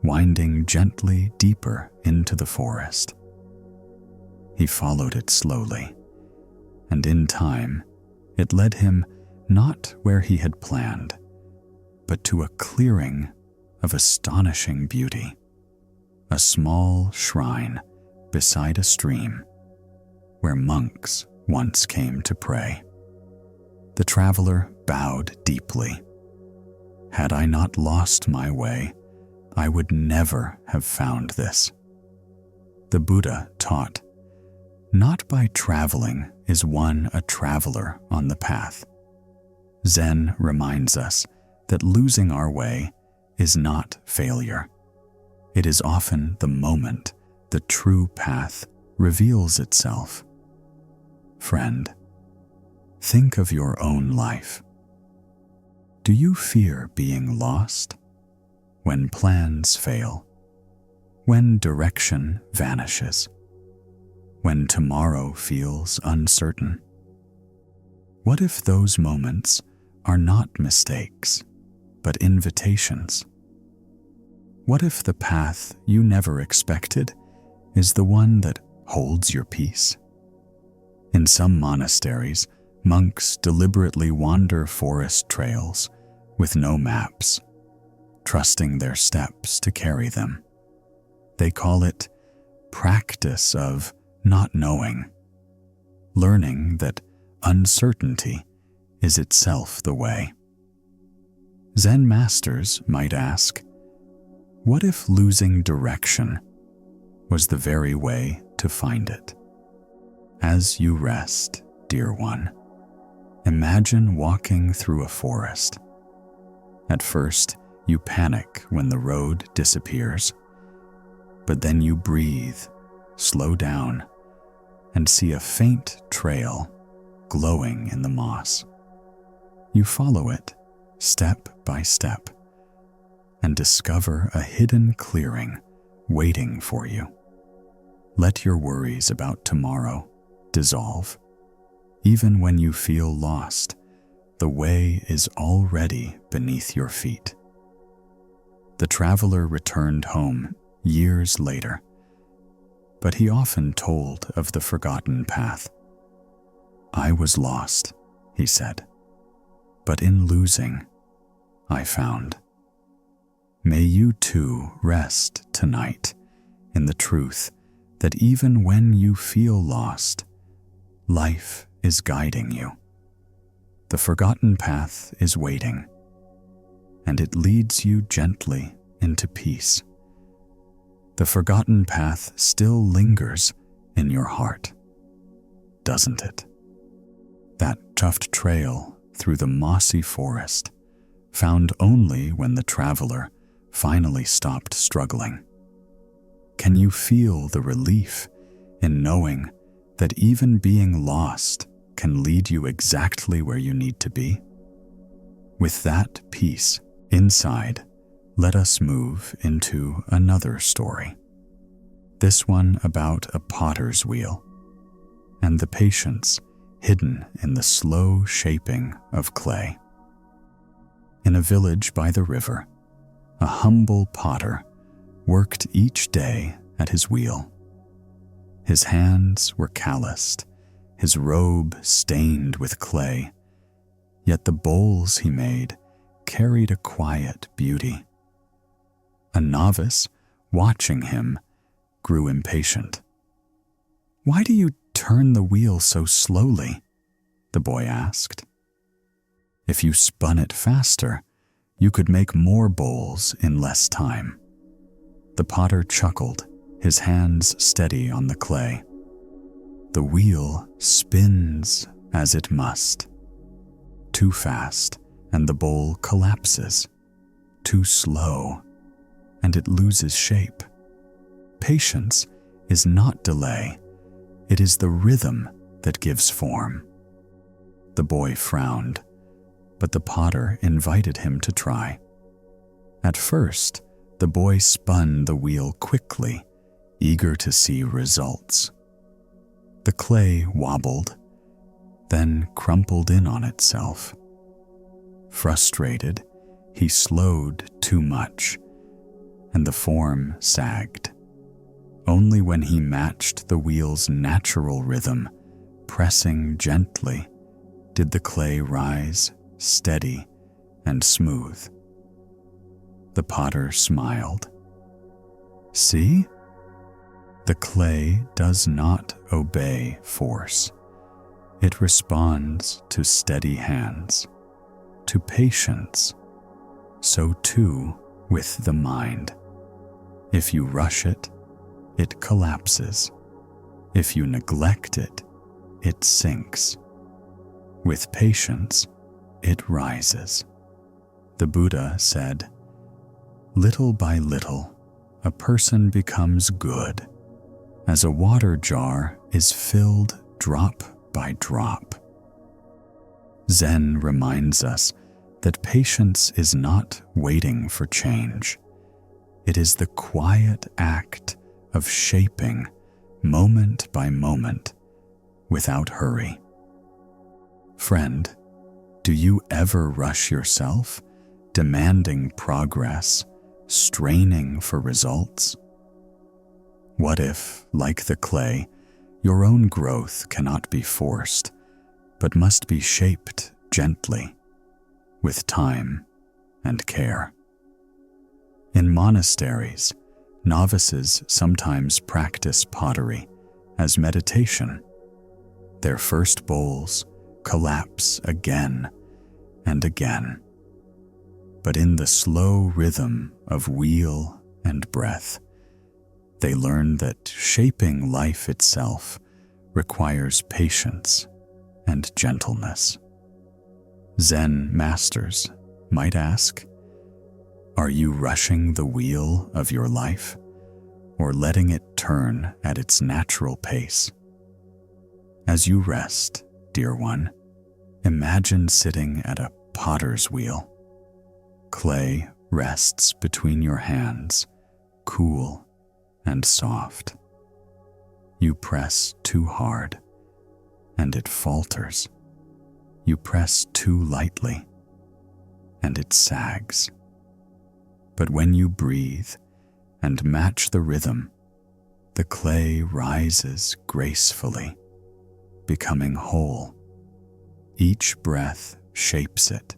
winding gently deeper into the forest. He followed it slowly, and in time, It led him not where he had planned, but to a clearing of astonishing beauty, a small shrine beside a stream where monks once came to pray. The traveler bowed deeply. Had I not lost my way, I would never have found this. The Buddha taught, not by traveling is one a traveler on the path. Zen reminds us that losing our way is not failure. It is often the moment the true path reveals itself. Friend, think of your own life. Do you fear being lost? When plans fail? When direction vanishes? When tomorrow feels uncertain? What if those moments are not mistakes, but invitations? What if the path you never expected is the one that holds your peace? In some monasteries, monks deliberately wander forest trails with no maps, trusting their steps to carry them. They call it practice of not knowing, learning that uncertainty is itself the way. Zen masters might ask, what if losing direction was the very way to find it? As you rest, dear one, imagine walking through a forest. At first, you panic when the road disappears, but then you breathe, slow down, and see a faint trail glowing in the moss. You follow it, step by step, and discover a hidden clearing waiting for you. Let your worries about tomorrow dissolve. Even when you feel lost, the way is already beneath your feet. The traveler returned home years later, but he often told of the forgotten path. I was lost, he said, but in losing, I found. May you too rest tonight in the truth that even when you feel lost, life is guiding you. The forgotten path is waiting, and it leads you gently into peace. The forgotten path still lingers in your heart, doesn't it? That tuft trail through the mossy forest, found only when the traveler finally stopped struggling. Can you feel the relief in knowing that even being lost can lead you exactly where you need to be? With that peace inside, let us move into another story. This one about a potter's wheel and the patience hidden in the slow shaping of clay. In a village by the river, a humble potter worked each day at his wheel. His hands were calloused, his robe stained with clay, yet the bowls he made carried a quiet beauty. A novice, watching him, grew impatient. Why do you turn the wheel so slowly? The boy asked. If you spun it faster, you could make more bowls in less time. The potter chuckled, his hands steady on the clay. The wheel spins as it must. Too fast, and the bowl collapses. Too slow, and it loses shape. Patience is not delay. It is the rhythm that gives form. The boy frowned, but the potter invited him to try. At first, the boy spun the wheel quickly, eager to see results. The clay wobbled, then crumpled in on itself. Frustrated, he slowed too much, and the form sagged. Only when he matched the wheel's natural rhythm, pressing gently, did the clay rise, steady and smooth. The potter smiled. See? The clay does not obey force. It responds to steady hands, to patience. So too with the mind. If you rush it, it collapses. If you neglect it, it sinks. With patience, it rises. The Buddha said, "Little by little, a person becomes good, as a water jar is filled drop by drop." Zen reminds us that patience is not waiting for change. It is the quiet act of shaping moment by moment without hurry. Friend, do you ever rush yourself, demanding progress, straining for results? What if, like the clay, your own growth cannot be forced, but must be shaped gently, with time and care? In monasteries, novices sometimes practice pottery as meditation. Their first bowls collapse again and again. But in the slow rhythm of wheel and breath, they learn that shaping life itself requires patience and gentleness. Zen masters might ask, are you rushing the wheel of your life, or letting it turn at its natural pace? As you rest, dear one, imagine sitting at a potter's wheel. Clay rests between your hands, cool and soft. You press too hard, and it falters. You press too lightly, and it sags. But when you breathe and match the rhythm, the clay rises gracefully, becoming whole. Each breath shapes it,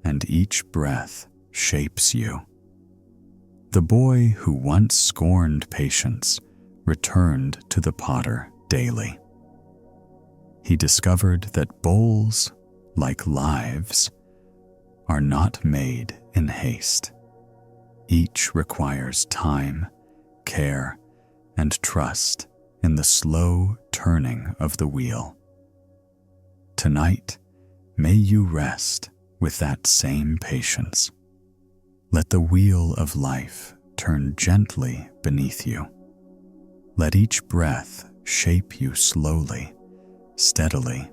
and each breath shapes you. The boy who once scorned patience returned to the potter daily. He discovered that bowls, like lives, are not made in haste. Each requires time, care, and trust in the slow turning of the wheel. Tonight, may you rest with that same patience. Let the wheel of life turn gently beneath you. Let each breath shape you slowly, steadily,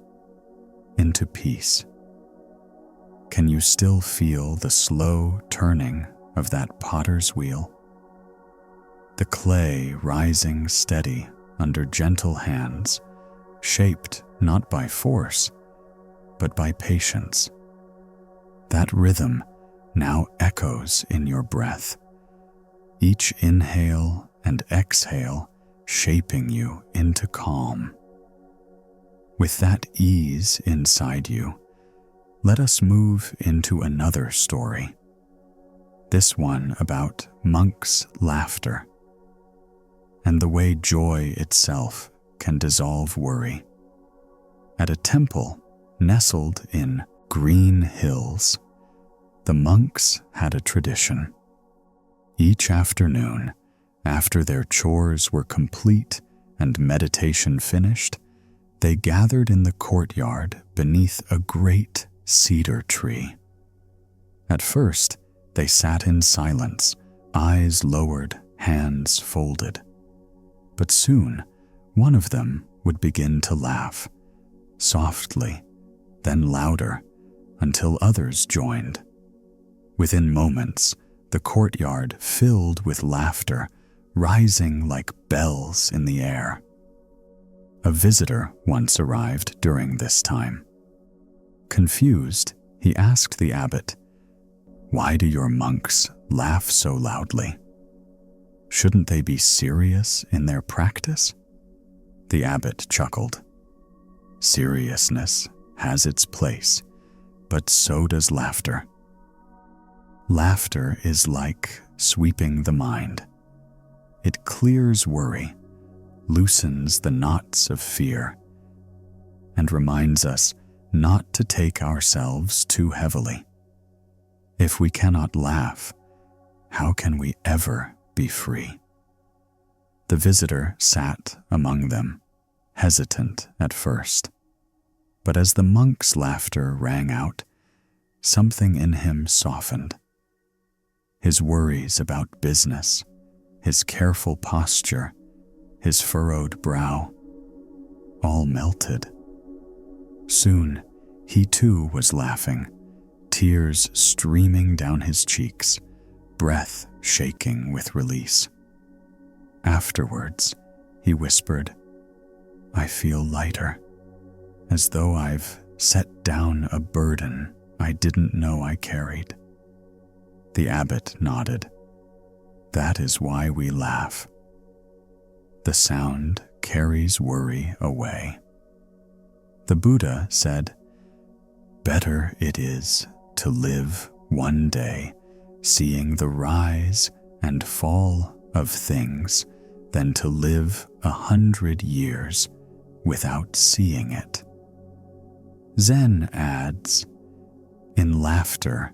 into peace. Can you still feel the slow turning of that potter's wheel? The clay rising steady under gentle hands, shaped not by force, but by patience. That rhythm now echoes in your breath, each inhale and exhale shaping you into calm. With that ease inside you, let us move into another story. This one about monks' laughter and the way joy itself can dissolve worry. At a temple nestled in green hills, the monks had a tradition. Each afternoon, after their chores were complete and meditation finished, they gathered in the courtyard beneath a great cedar tree. At first, they sat in silence, eyes lowered, hands folded. But soon, one of them would begin to laugh, softly, then louder, until others joined. Within moments, the courtyard filled with laughter, rising like bells in the air. A visitor once arrived during this time. Confused, he asked the abbot, "Why do your monks laugh so loudly? Shouldn't they be serious in their practice?" The abbot chuckled. "Seriousness has its place, but so does laughter. Laughter is like sweeping the mind. It clears worry, loosens the knots of fear, and reminds us not to take ourselves too heavily. If we cannot laugh, how can we ever be free? The visitor sat among them, hesitant at first. But as the monk's laughter rang out, something in him softened. His worries about business, his careful posture, his furrowed brow, all melted. Soon, he too was laughing, tears streaming down his cheeks, breath shaking with release. Afterwards, he whispered, "I feel lighter, as though I've set down a burden I didn't know I carried." The abbot nodded. "That is why we laugh. The sound carries worry away." The Buddha said, "Better it is to live one day seeing the rise and fall of things than to live 100 years without seeing it." Zen adds, "In laughter,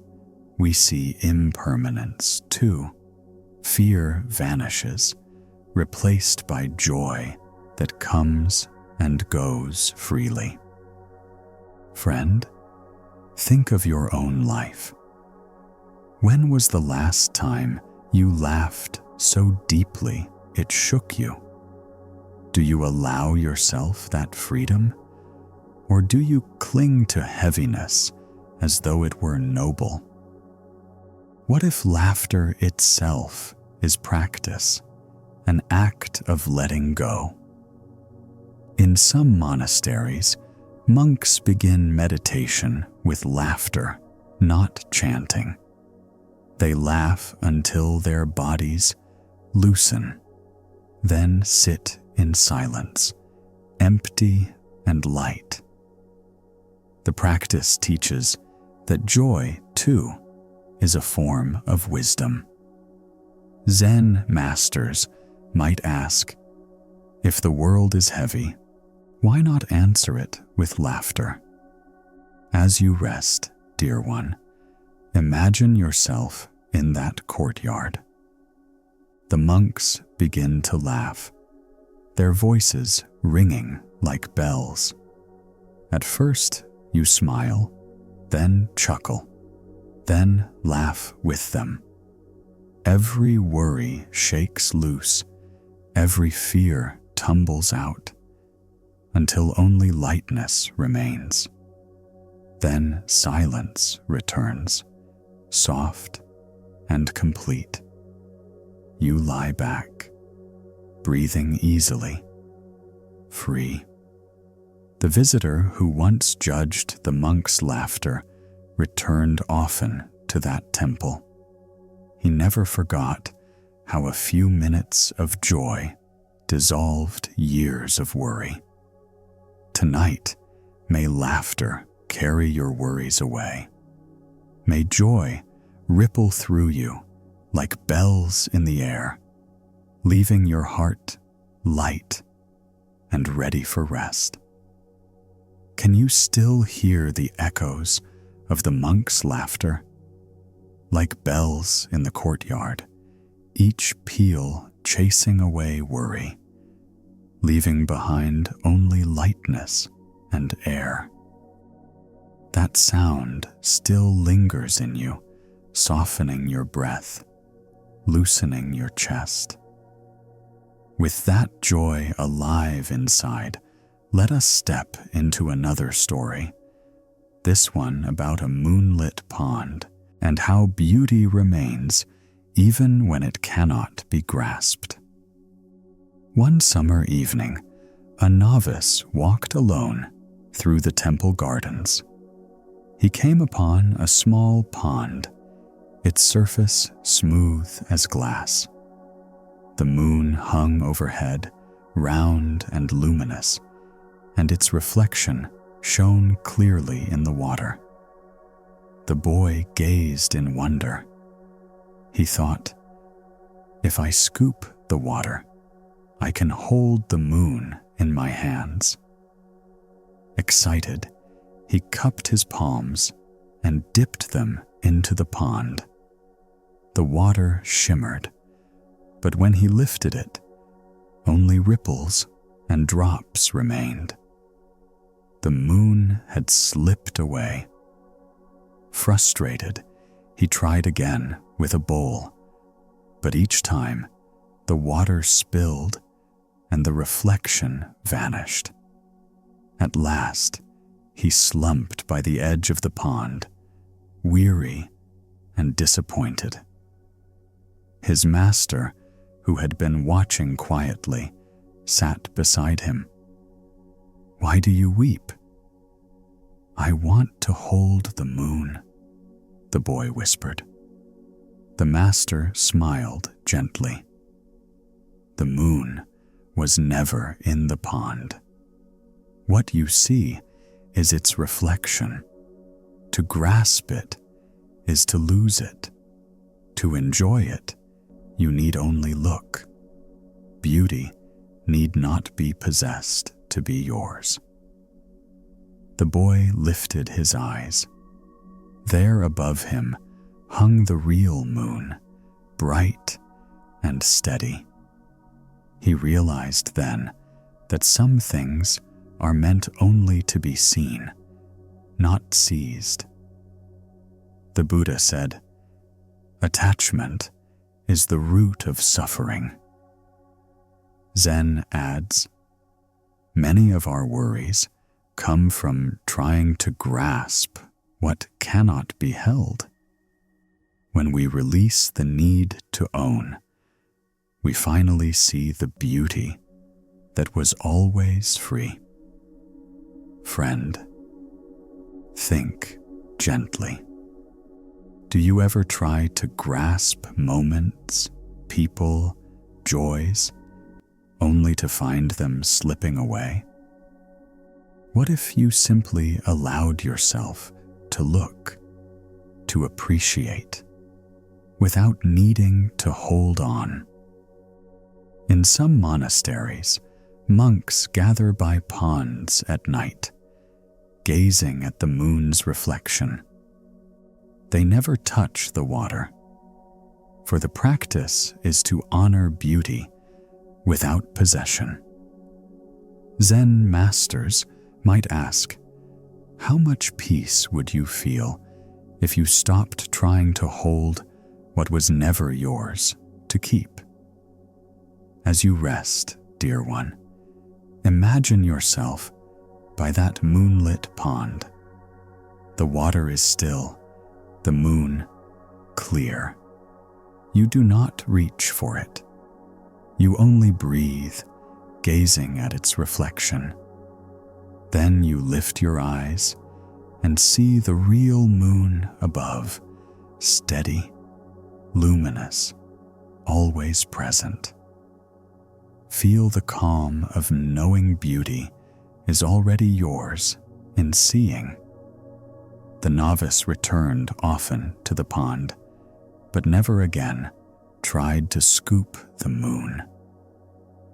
we see impermanence too. Fear vanishes, replaced by joy that comes and goes freely." Friend, think of your own life. When was the last time you laughed so deeply it shook you? Do you allow yourself that freedom? Or do you cling to heaviness as though it were noble? What if laughter itself is practice, an act of letting go? In some monasteries, monks begin meditation with laughter, not chanting. They laugh until their bodies loosen, then sit in silence, empty and light. The practice teaches that joy, too, is a form of wisdom. Zen masters might ask, if the world is heavy, why not answer it with laughter? As you rest, dear one, imagine yourself in that courtyard. The monks begin to laugh, their voices ringing like bells. At first, you smile, then chuckle, then laugh with them. Every worry shakes loose, every fear tumbles out, until only lightness remains. Then silence returns, soft and complete. You lie back, breathing easily, free. The visitor who once judged the monk's laughter returned often to that temple. He never forgot how a few minutes of joy dissolved years of worry. Tonight, may laughter carry your worries away. May joy ripple through you like bells in the air, leaving your heart light and ready for rest. Can you still hear the echoes of the monk's laughter? Like bells in the courtyard, each peal chasing away worry, leaving behind only lightness and air. That sound still lingers in you, softening your breath, loosening your chest. With that joy alive inside, let us step into another story, this one about a moonlit pond and how beauty remains even when it cannot be grasped. One summer evening, a novice walked alone through the temple gardens. He came upon a small pond, its surface smooth as glass. The moon hung overhead, round and luminous, and its reflection shone clearly in the water. The boy gazed in wonder. He thought, "If I scoop the water, I can hold the moon in my hands." Excited, he cupped his palms and dipped them into the pond. The water shimmered, but when he lifted it, only ripples and drops remained. The moon had slipped away. Frustrated, he tried again with a bowl, but each time the water spilled and the reflection vanished. At last, he slumped by the edge of the pond, weary and disappointed. His master, who had been watching quietly, sat beside him. "Why do you weep?" "I want to hold the moon," the boy whispered. The master smiled gently. The moon was never in the pond. What you see is its reflection. To grasp it is to lose it. To enjoy it, you need only look. Beauty need not be possessed to be yours. The boy lifted his eyes. There above him hung the real moon, bright and steady. He realized then that some things are meant only to be seen, not seized. The Buddha said, "Attachment is the root of suffering." Zen adds, "Many of our worries come from trying to grasp what cannot be held. When we release the need to own, we finally see the beauty that was always free." Friend, think gently. Do you ever try to grasp moments, people, joys, only to find them slipping away? What if you simply allowed yourself to look, to appreciate, without needing to hold on? In some monasteries, monks gather by ponds at night, gazing at the moon's reflection. They never touch the water, for the practice is to honor beauty without possession. Zen masters might ask, how much peace would you feel if you stopped trying to hold what was never yours to keep? As you rest, dear one, imagine yourself by that moonlit pond. The water is still, the moon clear. You do not reach for it. You only breathe, gazing at its reflection. Then you lift your eyes and see the real moon above, steady, luminous, always present. Feel the calm of knowing beauty is already yours in seeing. The novice returned often to the pond, but never again tried to scoop the moon.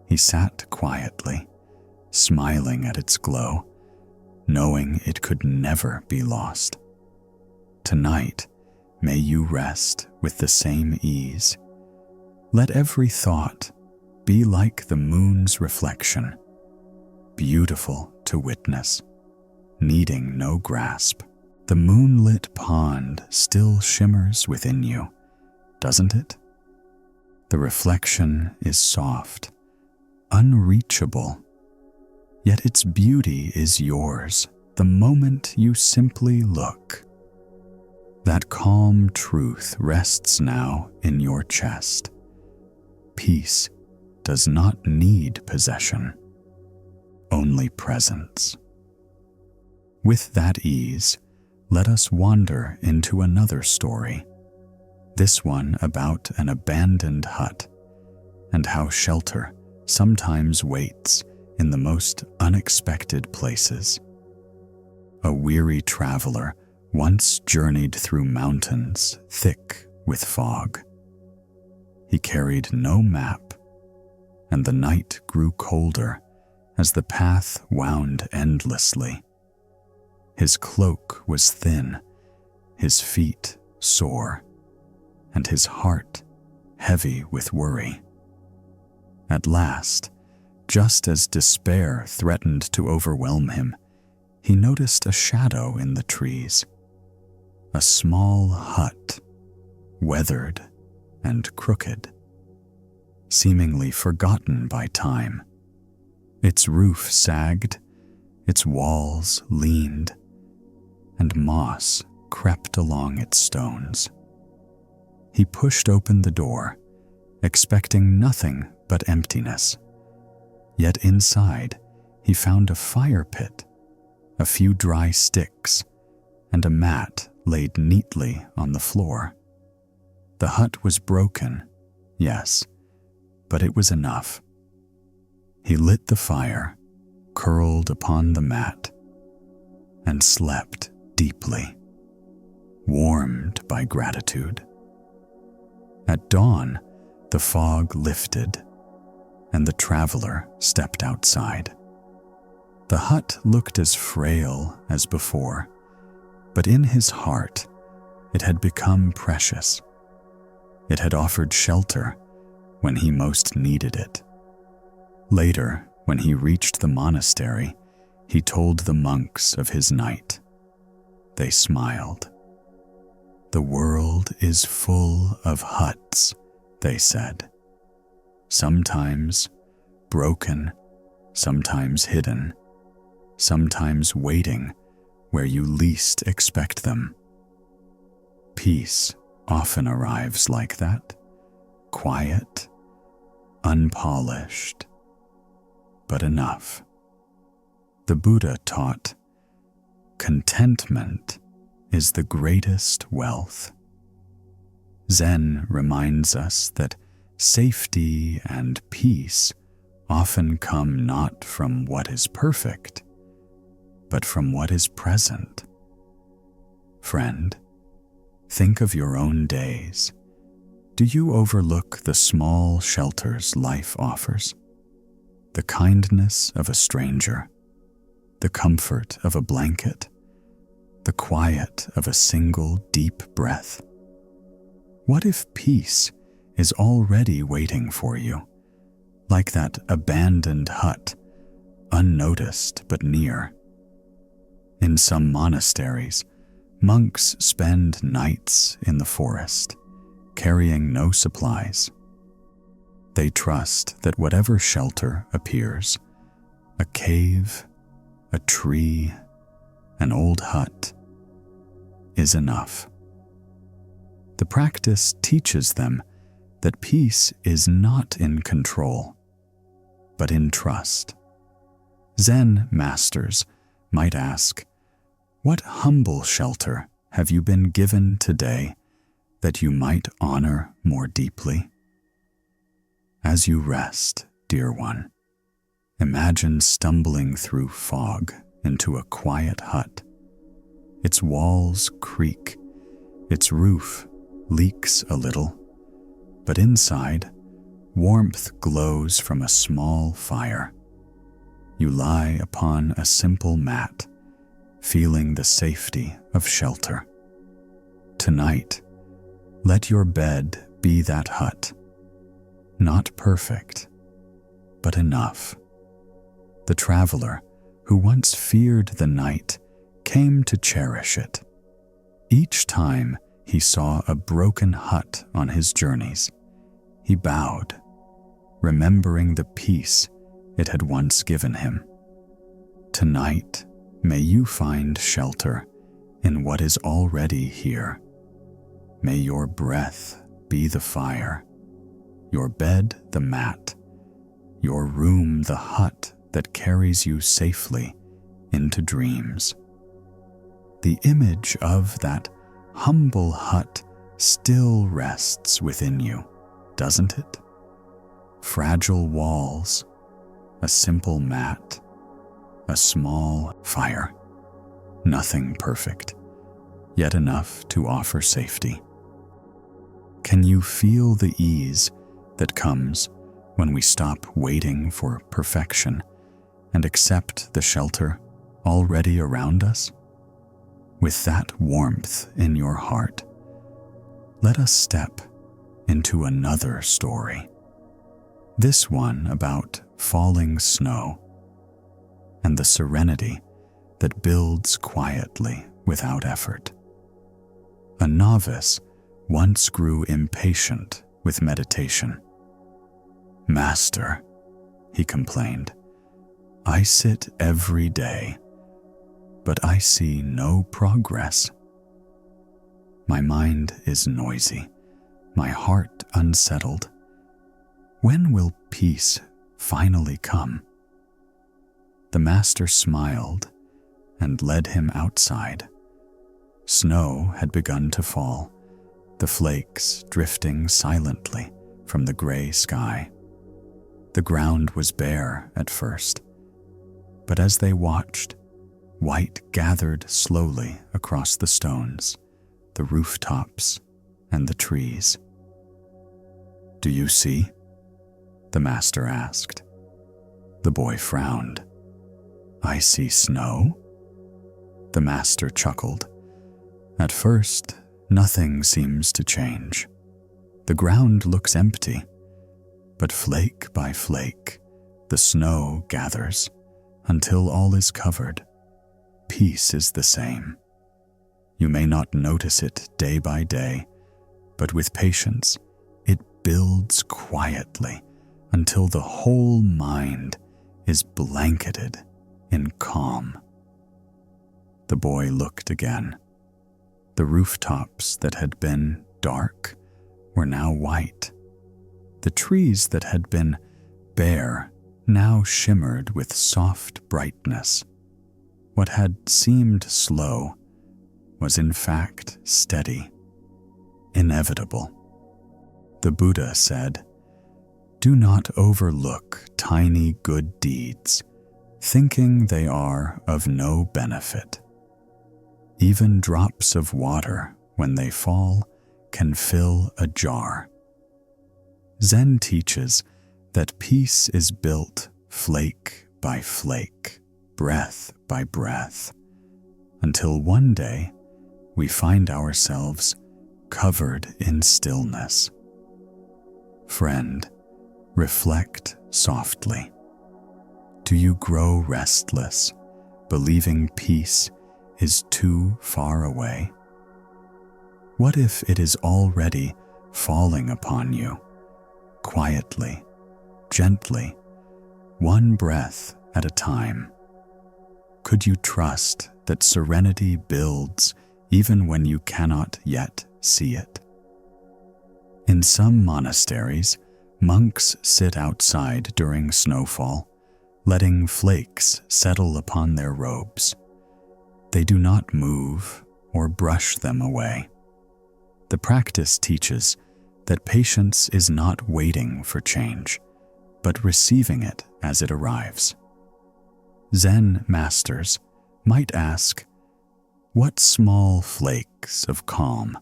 He sat quietly, smiling at its glow, knowing it could never be lost. Tonight, may you rest with the same ease. Let every thought be like the moon's reflection, beautiful to witness, needing no grasp. The moonlit pond still shimmers within you, doesn't it? The reflection is soft, unreachable, yet its beauty is yours the moment you simply look. That calm truth rests now in your chest. Peace does not need possession, only presence. With that ease, let us wander into another story, this one about an abandoned hut and how shelter sometimes waits in the most unexpected places. a weary traveler, once journeyed through mountains thick with fog. He carried no map, and the night grew colder as the path wound endlessly. His cloak was thin, his feet sore, and his heart heavy with worry. At last, just as despair threatened to overwhelm him, he noticed a shadow in the trees. A small hut, weathered and crooked, seemingly forgotten by time. Its roof sagged, its walls leaned, and moss crept along its stones. He pushed open the door, expecting nothing but emptiness. Yet inside, he found a fire pit, a few dry sticks, and a mat laid neatly on the floor. The hut was broken, yes, but it was enough. He lit the fire, curled upon the mat, and slept deeply, warmed by gratitude. At dawn, the fog lifted, and the traveler stepped outside. The hut looked as frail as before, but in his heart, it had become precious. It had offered shelter when he most needed it. Later, when he reached the monastery, he told the monks of his night. They smiled. "The world is full of huts," they said. "Sometimes broken, sometimes hidden, sometimes waiting where you least expect them. Peace often arrives like that, quiet, unpolished, but enough." The Buddha taught, "Contentment is the greatest wealth." Zen reminds us that safety and peace often come not from what is perfect, but from what is present. Friend, think of your own days. Do you overlook the small shelters life offers? The kindness of a stranger, the comfort of a blanket, the quiet of a single deep breath. What if peace is already waiting for you, like that abandoned hut, unnoticed but near? In some monasteries, monks spend nights in the forest, carrying no supplies. They trust that whatever shelter appears, a cave, a tree, an old hut, is enough. The practice teaches them that peace is not in control, but in trust. Zen masters might ask, "What humble shelter have you been given today that you might honor more deeply?" As you rest, dear one, imagine stumbling through fog into a quiet hut. Its walls creak, its roof leaks a little, but inside, warmth glows from a small fire. You lie upon a simple mat, feeling the safety of shelter. Tonight, let your bed be that hut. Not perfect, but enough. The traveler who once feared the night came to cherish it. Each time he saw a broken hut on his journeys, he bowed, remembering the peace it had once given him. Tonight, may you find shelter in what is already here. May your breath be the fire, your bed the mat, your room the hut that carries you safely into dreams. The image of that humble hut still rests within you, doesn't it? Fragile walls, a simple mat, a small fire. nothing perfect, yet enough to offer safety. Can you feel the ease that comes when we stop waiting for perfection and accept the shelter already around us? With that warmth in your heart, let us step into another story. This one about falling snow and the serenity that builds quietly without effort. A novice once grew impatient with meditation. "Master," he complained, "I sit every day, but I see no progress. My mind is noisy, my heart unsettled. When will peace finally come?" The master smiled and led him outside. Snow had begun to fall, the flakes drifting silently from the gray sky. The ground was bare at first, but as they watched, white gathered slowly across the stones, the rooftops, and the trees. "Do you see?" the master asked. The boy frowned. "I see snow?" The master chuckled. "At first, nothing seems to change. The ground looks empty, but flake by flake, the snow gathers until all is covered. Peace is the same. You may not notice it day by day, but with patience, it builds quietly until the whole mind is blanketed in calm." The boy looked again. The rooftops that had been dark were now white. The trees that had been bare now shimmered with soft brightness. What had seemed slow was in fact steady, inevitable. The Buddha said, "Do not overlook tiny good deeds, thinking they are of no benefit. Even drops of water, when they fall, can fill a jar." Zen teaches that peace is built flake by flake, breath by breath, until one day we find ourselves covered in stillness. Friend, reflect softly. Do you grow restless, believing peace is too far away? What if it is already falling upon you, quietly, gently, one breath at a time? Could you trust that serenity builds even when you cannot yet see it? In some monasteries, monks sit outside during snowfall, letting flakes settle upon their robes. They do not move or brush them away. The practice teaches that patience is not waiting for change, but receiving it as it arrives. Zen masters might ask, what small flakes of calm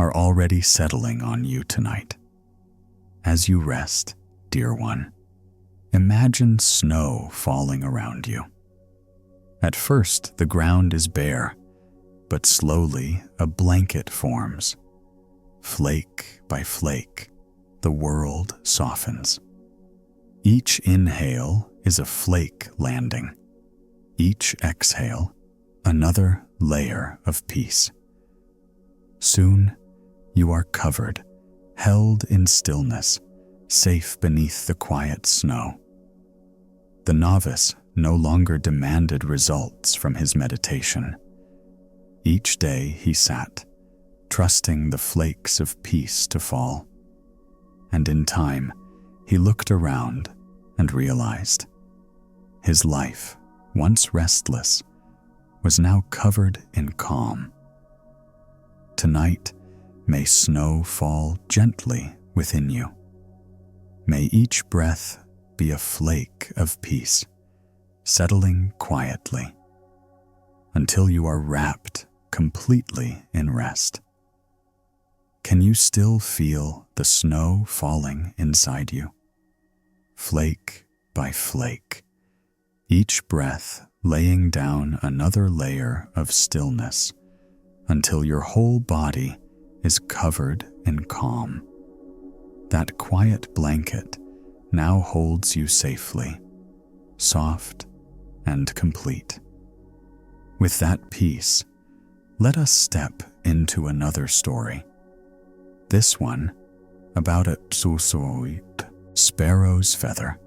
are already settling on you tonight? As you rest, dear one, imagine snow falling around you. At first, the ground is bare, but slowly a blanket forms. Flake by flake, the world softens. Each inhale is a flake landing. Each exhale, another layer of peace. Soon, you are covered, held in stillness, safe beneath the quiet snow. The novice no longer demanded results from his meditation. Each day he sat, trusting the flakes of peace to fall. And in time, he looked around and realized his life, once restless, was now covered in calm. Tonight, may snow fall gently within you. May each breath be a flake of peace, settling quietly. until you are wrapped completely in rest. Can you still feel the snow falling inside you? Flake by flake, each breath laying down another layer of stillness until your whole body is covered in calm. That quiet blanket now holds you safely, soft and complete. With that peace, let us step into another story. This one about a tsusoit, sparrow's feather,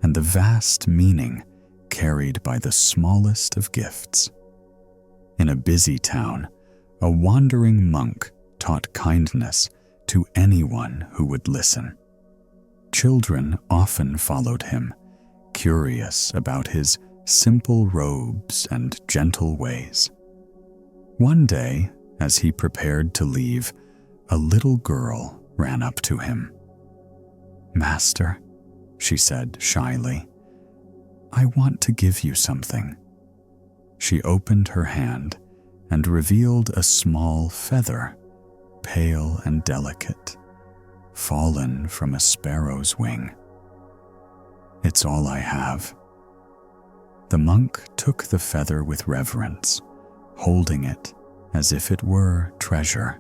and the vast meaning carried by the smallest of gifts. In a busy town, a wandering monk taught kindness to anyone who would listen. Children often followed him, curious about his simple robes and gentle ways. One day, as he prepared to leave, a little girl ran up to him. "Master," she said shyly, "I want to give you something." She opened her hand and revealed a small feather, pale and delicate, fallen from a sparrow's wing. "It's all I have." The monk took the feather with reverence, holding it as if it were treasure.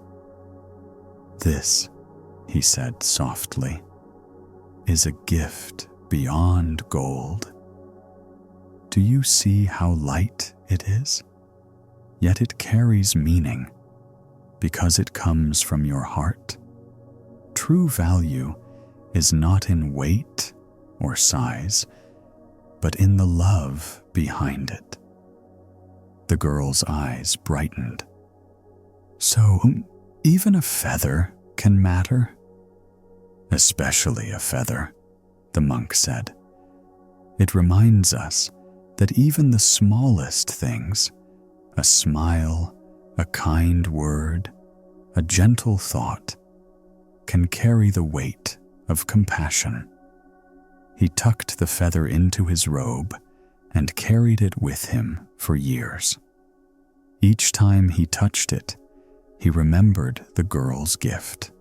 "This," he said softly, "is a gift beyond gold. Do you see how light it is? Yet it carries meaning, because it comes from your heart. True value is not in weight or size, but in the love behind it." The girl's eyes brightened. "So, even a feather can matter?" "Especially a feather," the monk said. "It reminds us that even the smallest things, a smile, a kind word, a gentle thought, can carry the weight of compassion." He tucked the feather into his robe and carried it with him for years. Each time he touched it, he remembered the girl's gift,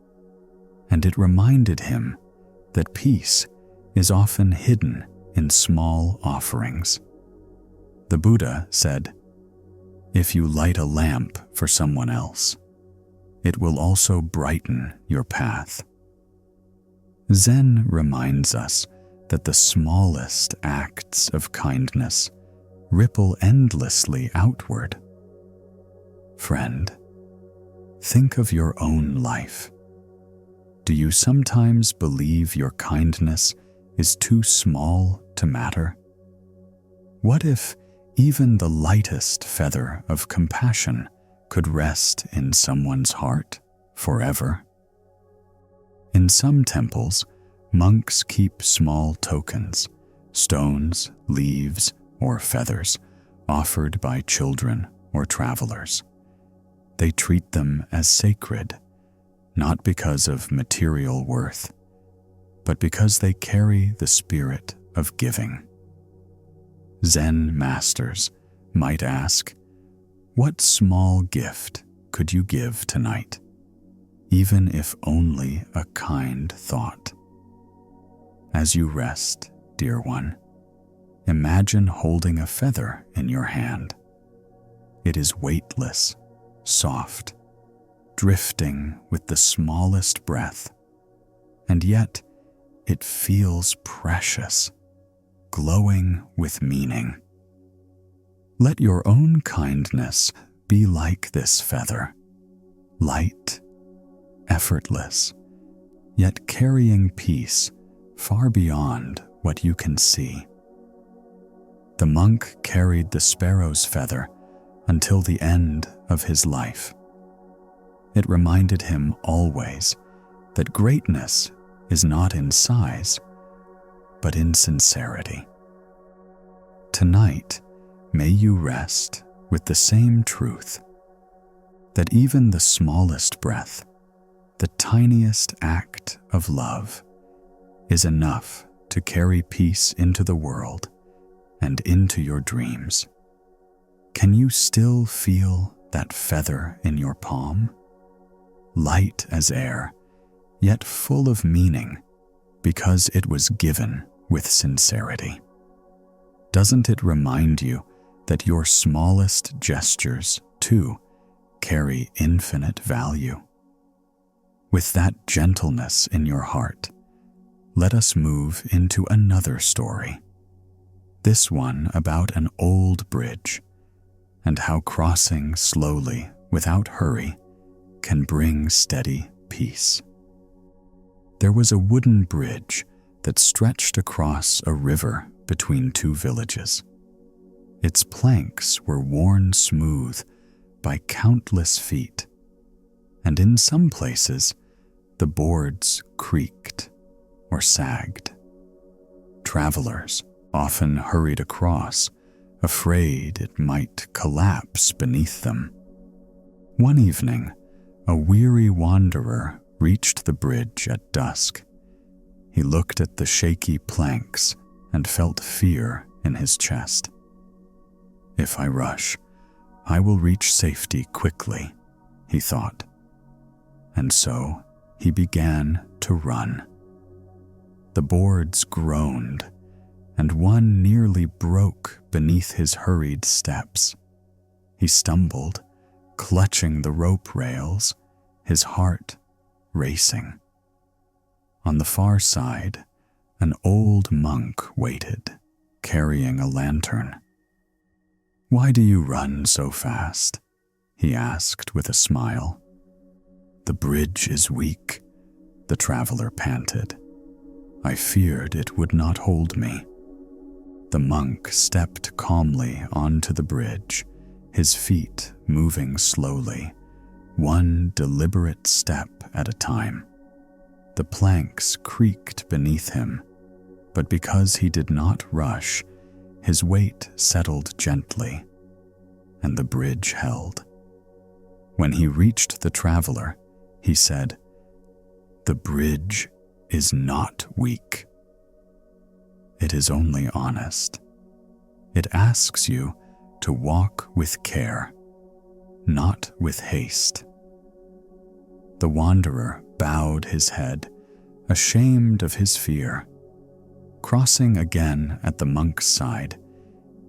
and it reminded him that peace is often hidden in small offerings. The Buddha said, "If you light a lamp for someone else, it will also brighten your path." Zen reminds us that the smallest acts of kindness ripple endlessly outward. Friend, think of your own life. Do you sometimes believe your kindness is too small to matter? What if even the lightest feather of compassion could rest in someone's heart forever? In some temples, monks keep small tokens, stones, leaves, or feathers, offered by children or travelers. They treat them as sacred, not because of material worth, but because they carry the spirit of giving. Zen masters might ask, what small gift could you give tonight, even if only a kind thought? As you rest, dear one, imagine holding a feather in your hand. It is weightless, soft, drifting with the smallest breath, and yet it feels precious, glowing with meaning. Let your own kindness be like this feather, light, effortless, yet carrying peace far beyond what you can see. The monk carried the sparrow's feather until the end of his life. It reminded him always that greatness is not in size, but in sincerity. Tonight, may you rest with the same truth, that even the smallest breath, the tiniest act of love, is enough to carry peace into the world and into your dreams. Can you still feel that feather in your palm? Light as air, yet full of meaning because it was given with sincerity. Doesn't it remind you that your smallest gestures, too, carry infinite value? With that gentleness in your heart, let us move into another story. This one about an old bridge and how crossing slowly, without hurry, can bring steady peace. There was a wooden bridge that stretched across a river between two villages. Its planks were worn smooth by countless feet, and in some places the boards creaked or sagged. Travelers often hurried across, afraid it might collapse beneath them. One evening, a weary wanderer reached the bridge at dusk. He looked at the shaky planks and felt fear in his chest. "If I rush, I will reach safety quickly," he thought. And so he began to run. The boards groaned, and one nearly broke beneath his hurried steps. He stumbled, clutching the rope rails, his heart racing. On the far side, an old monk waited, carrying a lantern. "Why do you run so fast?" he asked with a smile. "The bridge is weak," the traveler panted. "I feared it would not hold me." The monk stepped calmly onto the bridge, his feet moving slowly, one deliberate step at a time. The planks creaked beneath him, but because he did not rush, his weight settled gently, and the bridge held. When he reached the traveler, he said, "The bridge is not weak. It is only honest. It asks you to walk with care, not with haste." The wanderer bowed his head, ashamed of his fear. Crossing again at the monk's side,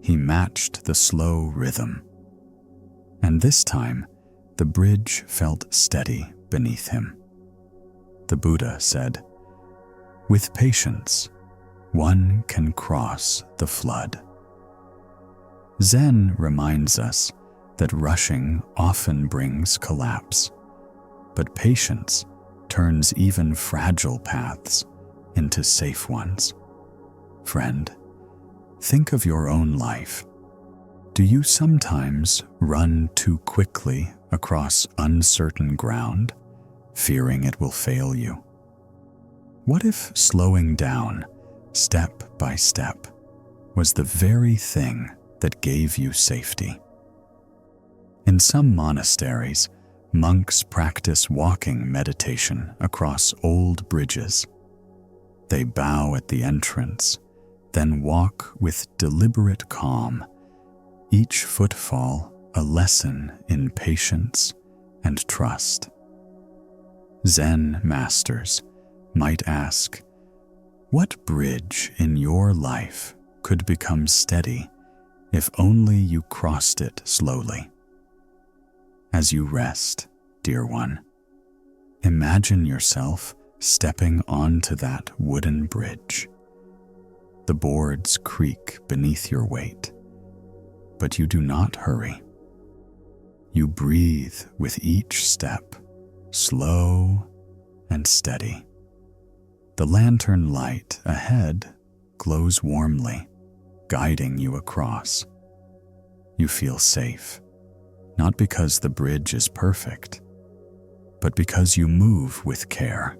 he matched the slow rhythm. And this time, the bridge felt steady beneath him. The Buddha said, "With patience, one can cross the flood." Zen reminds us that rushing often brings collapse, but patience turns even fragile paths into safe ones. Friend, think of your own life. Do you sometimes run too quickly across uncertain ground, fearing it will fail you? What if slowing down, step by step, was the very thing that gave you safety? In some monasteries, monks practice walking meditation across old bridges. They bow at the entrance, then walk with deliberate calm, each footfall a lesson in patience and trust. Zen masters might ask, what bridge in your life could become steady if only you crossed it slowly? As you rest, dear one, imagine yourself stepping onto that wooden bridge. The boards creak beneath your weight, but you do not hurry. You breathe with each step, slow and steady. The lantern light ahead glows warmly, guiding you across. You feel safe, not because the bridge is perfect, but because you move with care.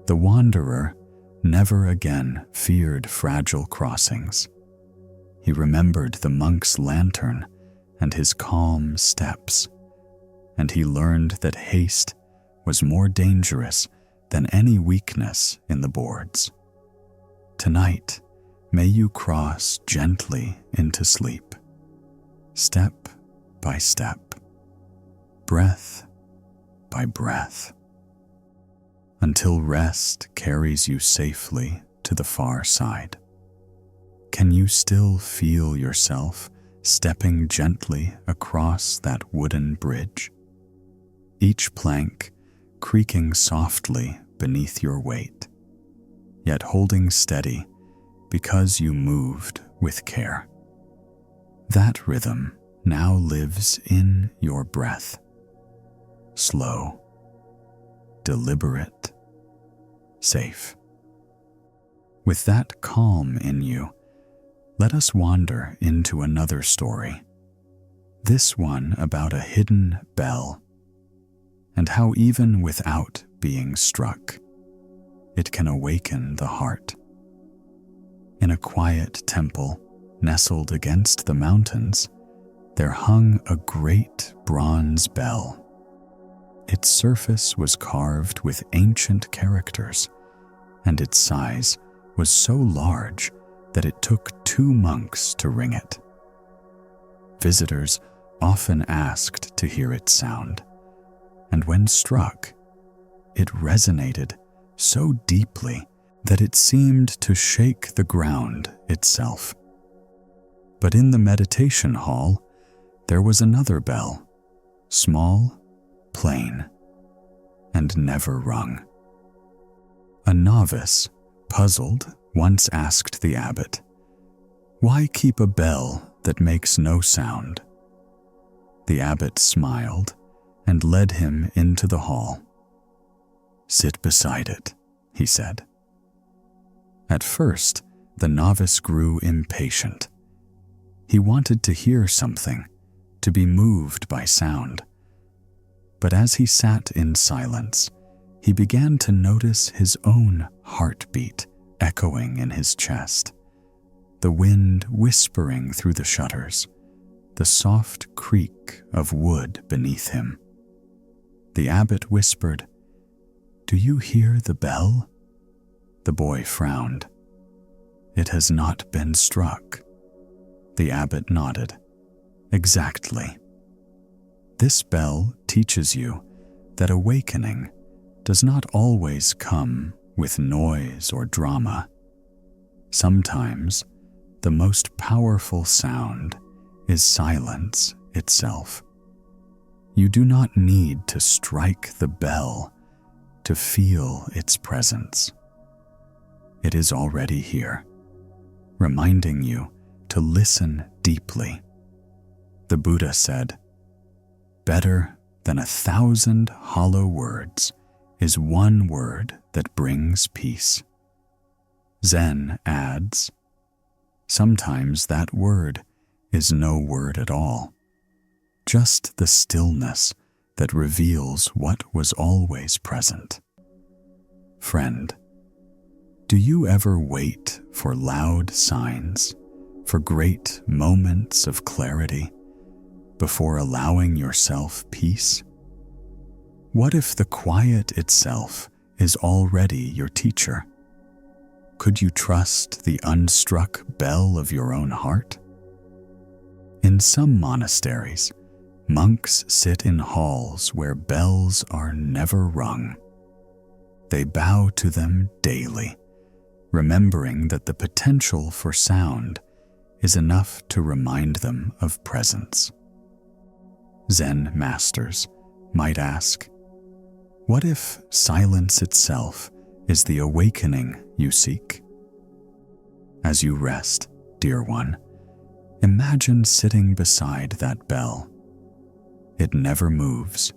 The wanderer never again feared fragile crossings. He remembered the monk's lantern and his calm steps, and he learned that haste was more dangerous than any weakness in the boards. Tonight, may you cross gently into sleep, step by step, breath by breath, until rest carries you safely to the far side. Can you still feel yourself stepping gently across that wooden bridge? Each plank creaking softly beneath your weight, yet holding steady because you moved with care. That rhythm now lives in your breath. Slow, deliberate, safe. With that calm in you, let us wander into another story. This one about a hidden bell, and how even without being struck, it can awaken the heart. In a quiet temple nestled against the mountains, there hung a great bronze bell. Its surface was carved with ancient characters, and its size was so large that it took 2 monks to ring it. Visitors often asked to hear its sound, and when struck, it resonated so deeply that it seemed to shake the ground itself. But in the meditation hall, there was another bell, small, plain, and never rung. A novice, puzzled, once asked the abbot, "Why keep a bell that makes no sound?" The abbot smiled and led him into the hall. "Sit beside it," he said. At first, the novice grew impatient. He wanted to hear something, to be moved by sound. But as he sat in silence, he began to notice his own heartbeat echoing in his chest, the wind whispering through the shutters, the soft creak of wood beneath him. The abbot whispered, "Do you hear the bell?" The boy frowned. "It has not been struck." The abbot nodded. "Exactly. This bell teaches you that awakening does not always come with noise or drama. Sometimes the most powerful sound is silence itself. You do not need to strike the bell to feel its presence. It is already here, reminding you to listen deeply. The Buddha said, "Better than 1,000 hollow words is one word that brings peace." Zen adds, "Sometimes that word is no word at all, just the stillness that reveals what was always present." Friend, do you ever wait for loud signs, for great moments of clarity, before allowing yourself peace? What if the quiet itself is already your teacher? Could you trust the unstruck bell of your own heart? In some monasteries, monks sit in halls where bells are never rung. They bow to them daily, remembering that the potential for sound is enough to remind them of presence. Zen masters might ask, what if silence itself is the awakening you seek? As you rest, dear one, imagine sitting beside that bell. It never moves,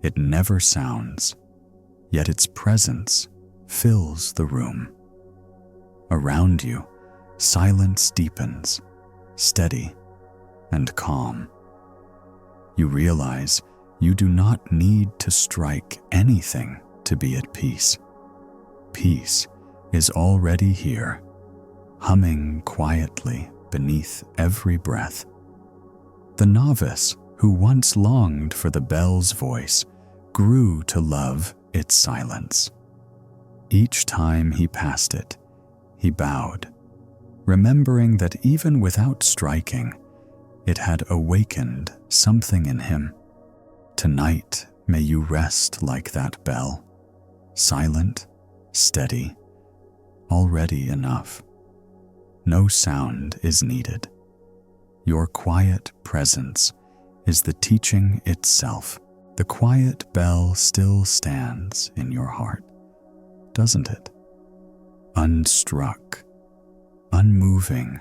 it never sounds, yet its presence fills the room. Around you, silence deepens, steady and calm. You realize you do not need to strike anything to be at peace. Peace is already here, humming quietly beneath every breath. The novice who once longed for the bell's voice grew to love its silence. Each time he passed it, he bowed, remembering that even without striking, It had awakened something in him. Tonight, may you rest like that bell, silent, steady, already enough. No sound is needed. Your quiet presence is the teaching itself. The quiet bell still stands in your heart, doesn't it? Unstruck, unmoving,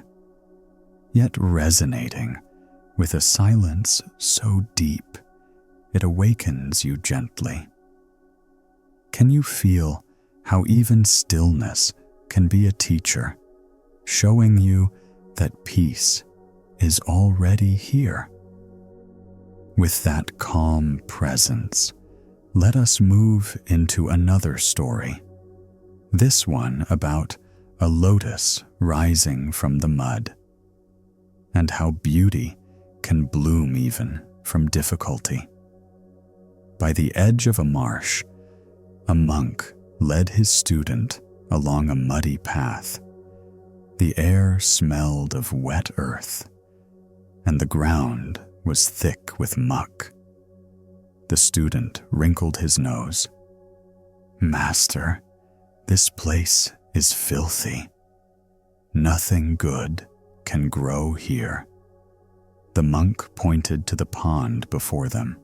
yet resonating with a silence so deep it awakens you gently. Can you feel how even stillness can be a teacher, showing you that peace is already here? With that calm presence, let us move into another story. This one about a lotus rising from the mud, and how beauty can bloom even from difficulty. By the edge of a marsh, a monk led his student along a muddy path. The air smelled of wet earth, and the ground was thick with muck. The student wrinkled his nose. "Master, this place is filthy. Nothing good can grow here." The monk pointed to the pond before them.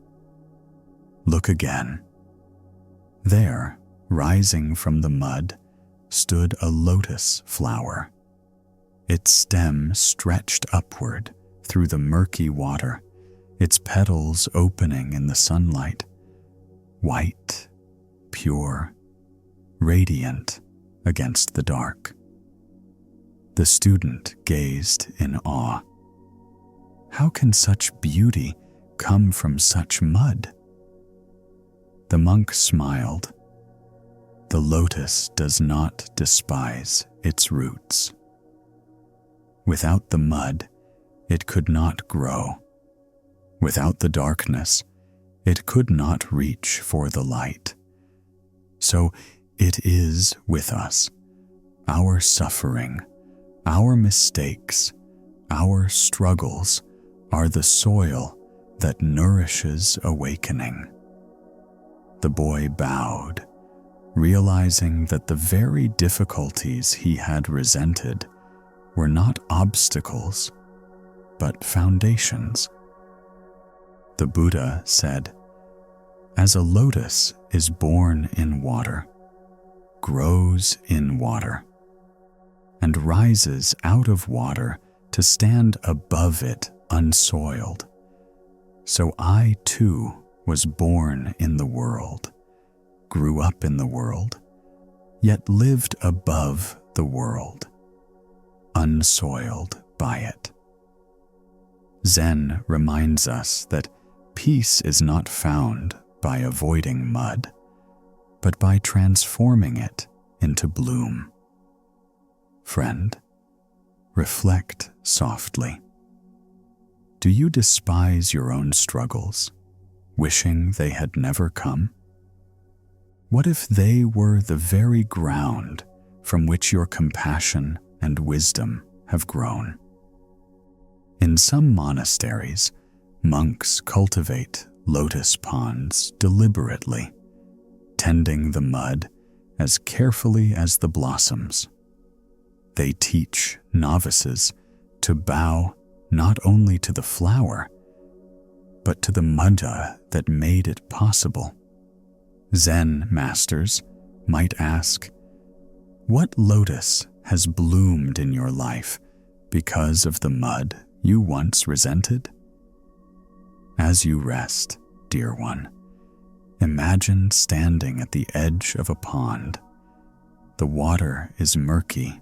"Look again." There, rising from the mud, stood a lotus flower. Its stem stretched upward through the murky water, its petals opening in the sunlight, white, pure, radiant against the dark. The student gazed in awe. How can such beauty come from such mud? The monk smiled. The lotus does not despise its roots. Without the mud, it could not grow. Without the darkness, it could not reach for the light. So it is with us. Our suffering, our mistakes, our struggles are the soil that nourishes awakening. The boy bowed, realizing that the very difficulties he had resented were not obstacles, but foundations. The Buddha said, "As a lotus is born in water, grows in water, and rises out of water to stand above it unsoiled, so I too was born in the world, grew up in the world, yet lived above the world, unsoiled by it." Zen reminds us that peace is not found by avoiding mud, but by transforming it into bloom. Friend, reflect softly. Do you despise your own struggles, wishing they had never come? What if they were the very ground from which your compassion and wisdom have grown? In some monasteries, monks cultivate lotus ponds deliberately, tending the mud as carefully as the blossoms. They teach novices to bow not only to the flower, but to the Buddha that made it possible. Zen masters might ask, "What lotus has bloomed in your life because of the mud you once resented?" As you rest, dear one, imagine standing at the edge of a pond. The water is murky,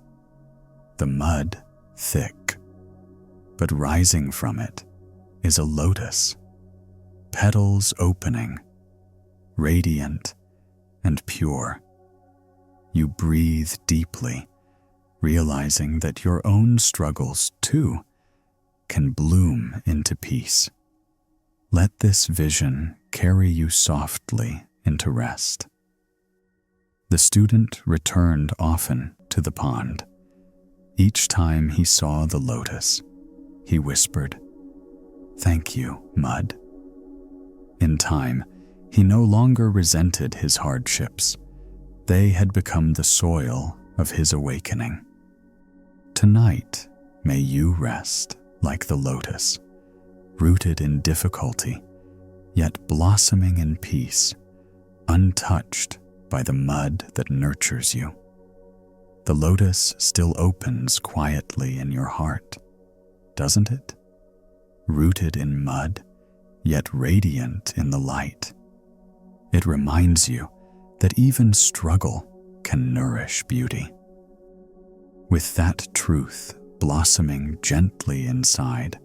the mud thick, but rising from it is a lotus, petals opening, radiant and pure. You breathe deeply, realizing that your own struggles, too, can bloom into peace. Let this vision carry you softly into rest. The student returned often to the pond. Each time he saw the lotus, he whispered, "Thank you, mud." In time, he no longer resented his hardships. They had become the soil of his awakening. Tonight, may you rest like the lotus, rooted in difficulty, yet blossoming in peace, untouched by the mud that nurtures you. The lotus still opens quietly in your heart, doesn't it? Rooted in mud, yet radiant in the light. It reminds you that even struggle can nourish beauty. With that truth blossoming gently inside,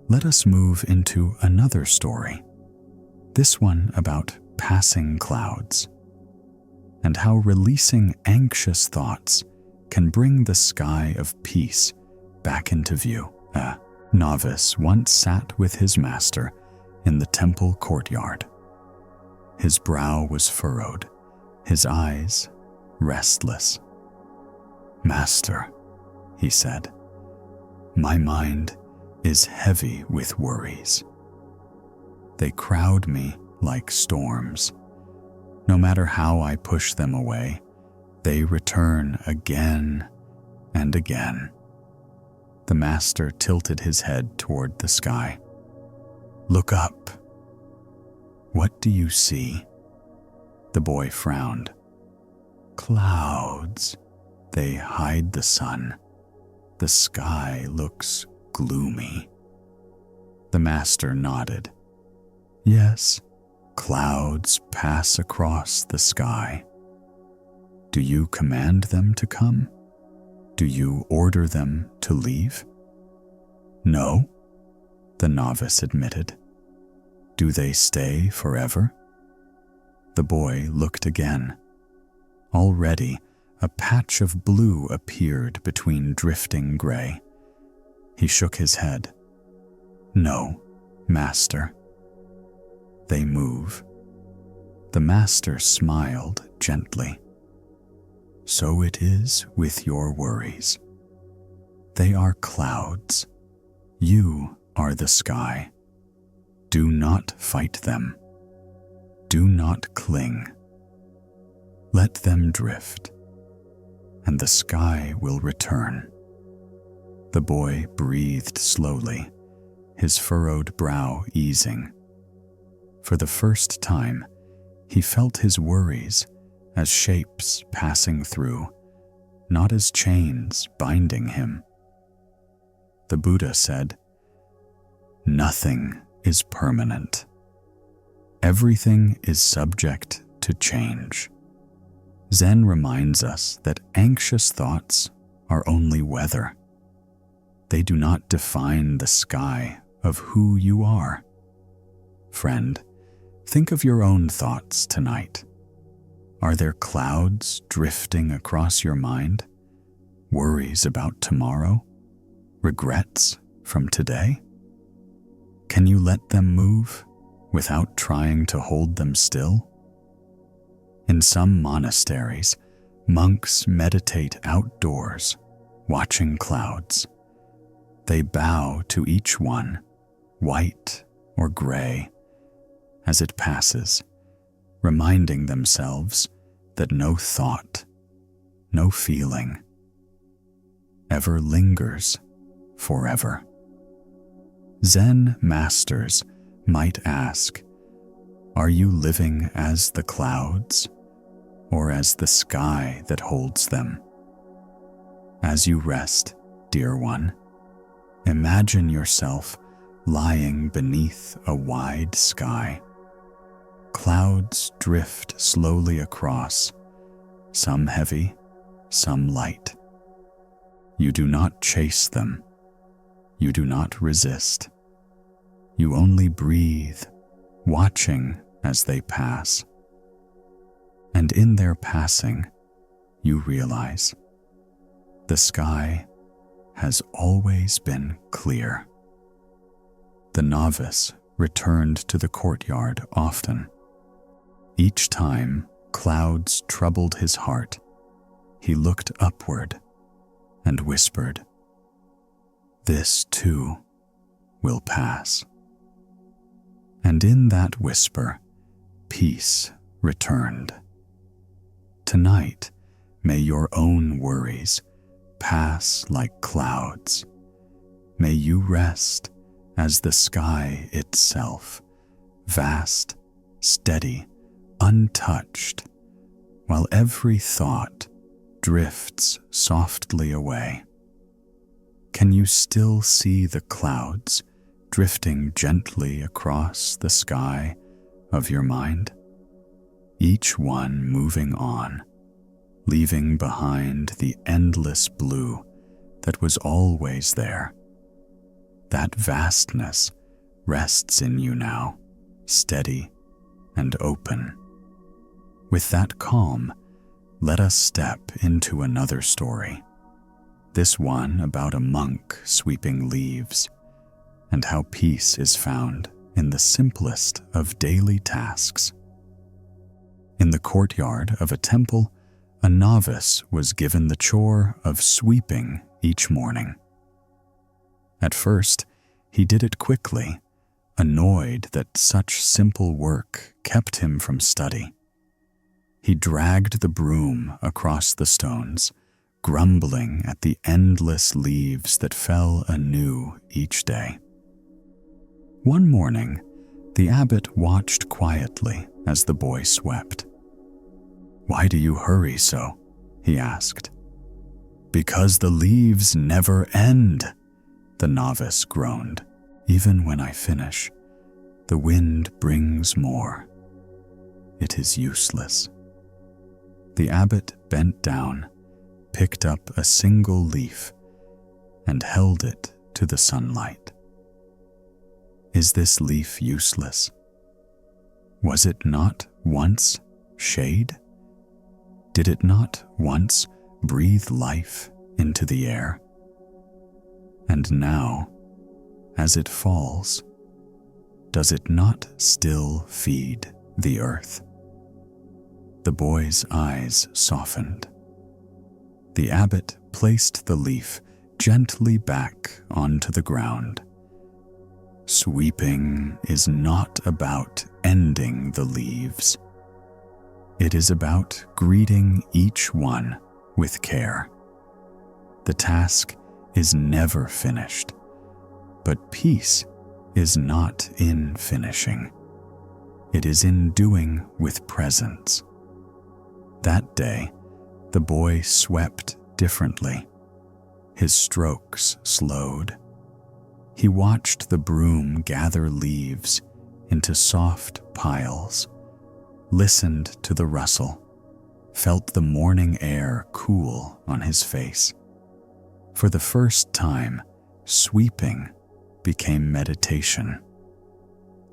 let us move into another story, this one about passing clouds, and how releasing anxious thoughts can bring the sky of peace back into view. A novice once sat with his master in the temple courtyard. His brow was furrowed, his eyes restless. "Master," he said, "my mind is heavy with worries. They crowd me like storms. No matter how I push them away, they return again and again." The master tilted his head toward the sky. "Look up." "What do you see?" The boy frowned. "Clouds. They hide the sun. The sky looks gloomy." The master nodded. "Yes, clouds pass across the sky. Do you command them to come? Do you order them to leave?" "No," the novice admitted. "Do they stay forever?" The boy looked again. Already, a patch of blue appeared between drifting gray. He shook his head. "No, master." "They move." The master smiled gently. "So it is with your worries. They are clouds. You are the sky. Do not fight them. Do not cling. Let them drift, and the sky will return." The boy breathed slowly, his furrowed brow easing. For the first time, he felt his worries as shapes passing through, not as chains binding him. The Buddha said, "Nothing is permanent. Everything is subject to change." Zen reminds us that anxious thoughts are only weather. They do not define the sky of who you are. Friend, think of your own thoughts tonight. Are there clouds drifting across your mind? Worries about tomorrow? Regrets from today? Can you let them move without trying to hold them still? In some monasteries, monks meditate outdoors, watching clouds. They bow to each one, white or gray, as it passes, reminding themselves that no thought, no feeling, ever lingers forever. Zen masters might ask, are you living as the clouds, or as the sky that holds them? As you rest, dear one, imagine yourself lying beneath a wide sky. Clouds drift slowly across, some heavy, some light. You do not chase them. You do not resist. You only breathe, watching as they pass. And in their passing, you realize the sky has always been clear. The novice returned to the courtyard often. Each time clouds troubled his heart, he looked upward and whispered, "This too will pass." And in that whisper, peace returned. Tonight, may your own worries pass like clouds. May you rest as the sky itself, vast, steady, untouched, while every thought drifts softly away. Can you still see the clouds drifting gently across the sky of your mind? Each one moving on, leaving behind the endless blue that was always there. That vastness rests in you now, steady and open. With that calm, let us step into another story. This one about a monk sweeping leaves, and how peace is found in the simplest of daily tasks. In the courtyard of a temple, a novice was given the chore of sweeping each morning. At first, he did it quickly, annoyed that such simple work kept him from study. He dragged the broom across the stones, grumbling at the endless leaves that fell anew each day. One morning, the abbot watched quietly as the boy swept. "Why do you hurry so?" he asked. "Because the leaves never end," the novice groaned. "Even when I finish, the wind brings more. It is useless." The abbot bent down, picked up a single leaf, and held it to the sunlight. Is this leaf useless? Was it not once shade? Did it not once breathe life into the air? And now, as it falls, does it not still feed the earth? The boy's eyes softened. The abbot placed the leaf gently back onto the ground. Sweeping is not about ending the leaves. It is about greeting each one with care. The task is never finished, but peace is not in finishing. It is in doing with presence. That day, the boy swept differently. His strokes slowed. He watched the broom gather leaves into soft piles, listened to the rustle, felt the morning air cool on his face. For the first time, sweeping became meditation.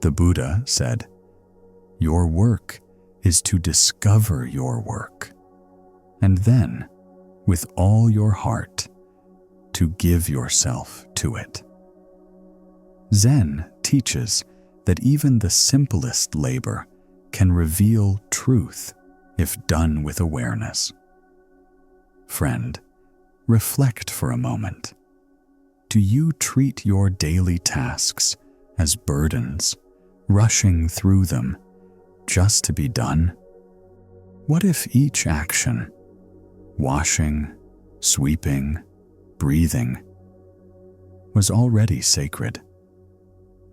The Buddha said, "Your work is to discover your work, and then, with all your heart, to give yourself to it." Zen teaches that even the simplest labor can reveal truth if done with awareness. Friend, reflect for a moment. Do you treat your daily tasks as burdens, rushing through them just to be done? What if each action, washing, sweeping, breathing, was already sacred?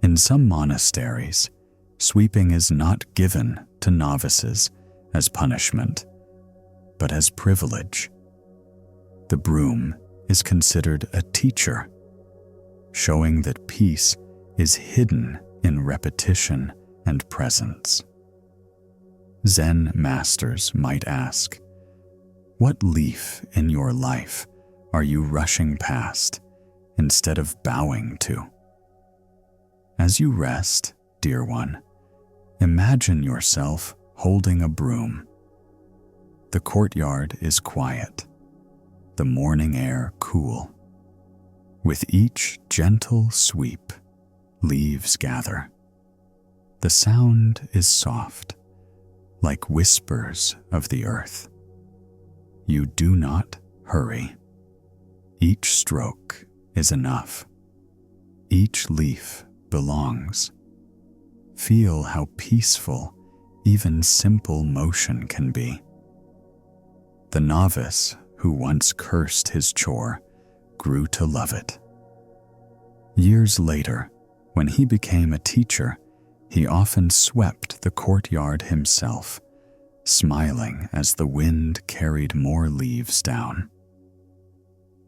In some monasteries, sweeping is not given to novices as punishment, but as privilege. The broom is considered a teacher, showing that peace is hidden in repetition and presence. Zen masters might ask, what leaf in your life are you rushing past instead of bowing to? As you rest, dear one, imagine yourself holding a broom. The courtyard is quiet, the morning air cool. With each gentle sweep, leaves gather. The sound is soft, like whispers of the earth. You do not hurry. Each stroke is enough. Each leaf belongs. feel how peaceful even simple motion can be. The novice who once cursed his chore grew to love it. Years later, when he became a teacher, he often swept the courtyard himself, smiling as the wind carried more leaves down.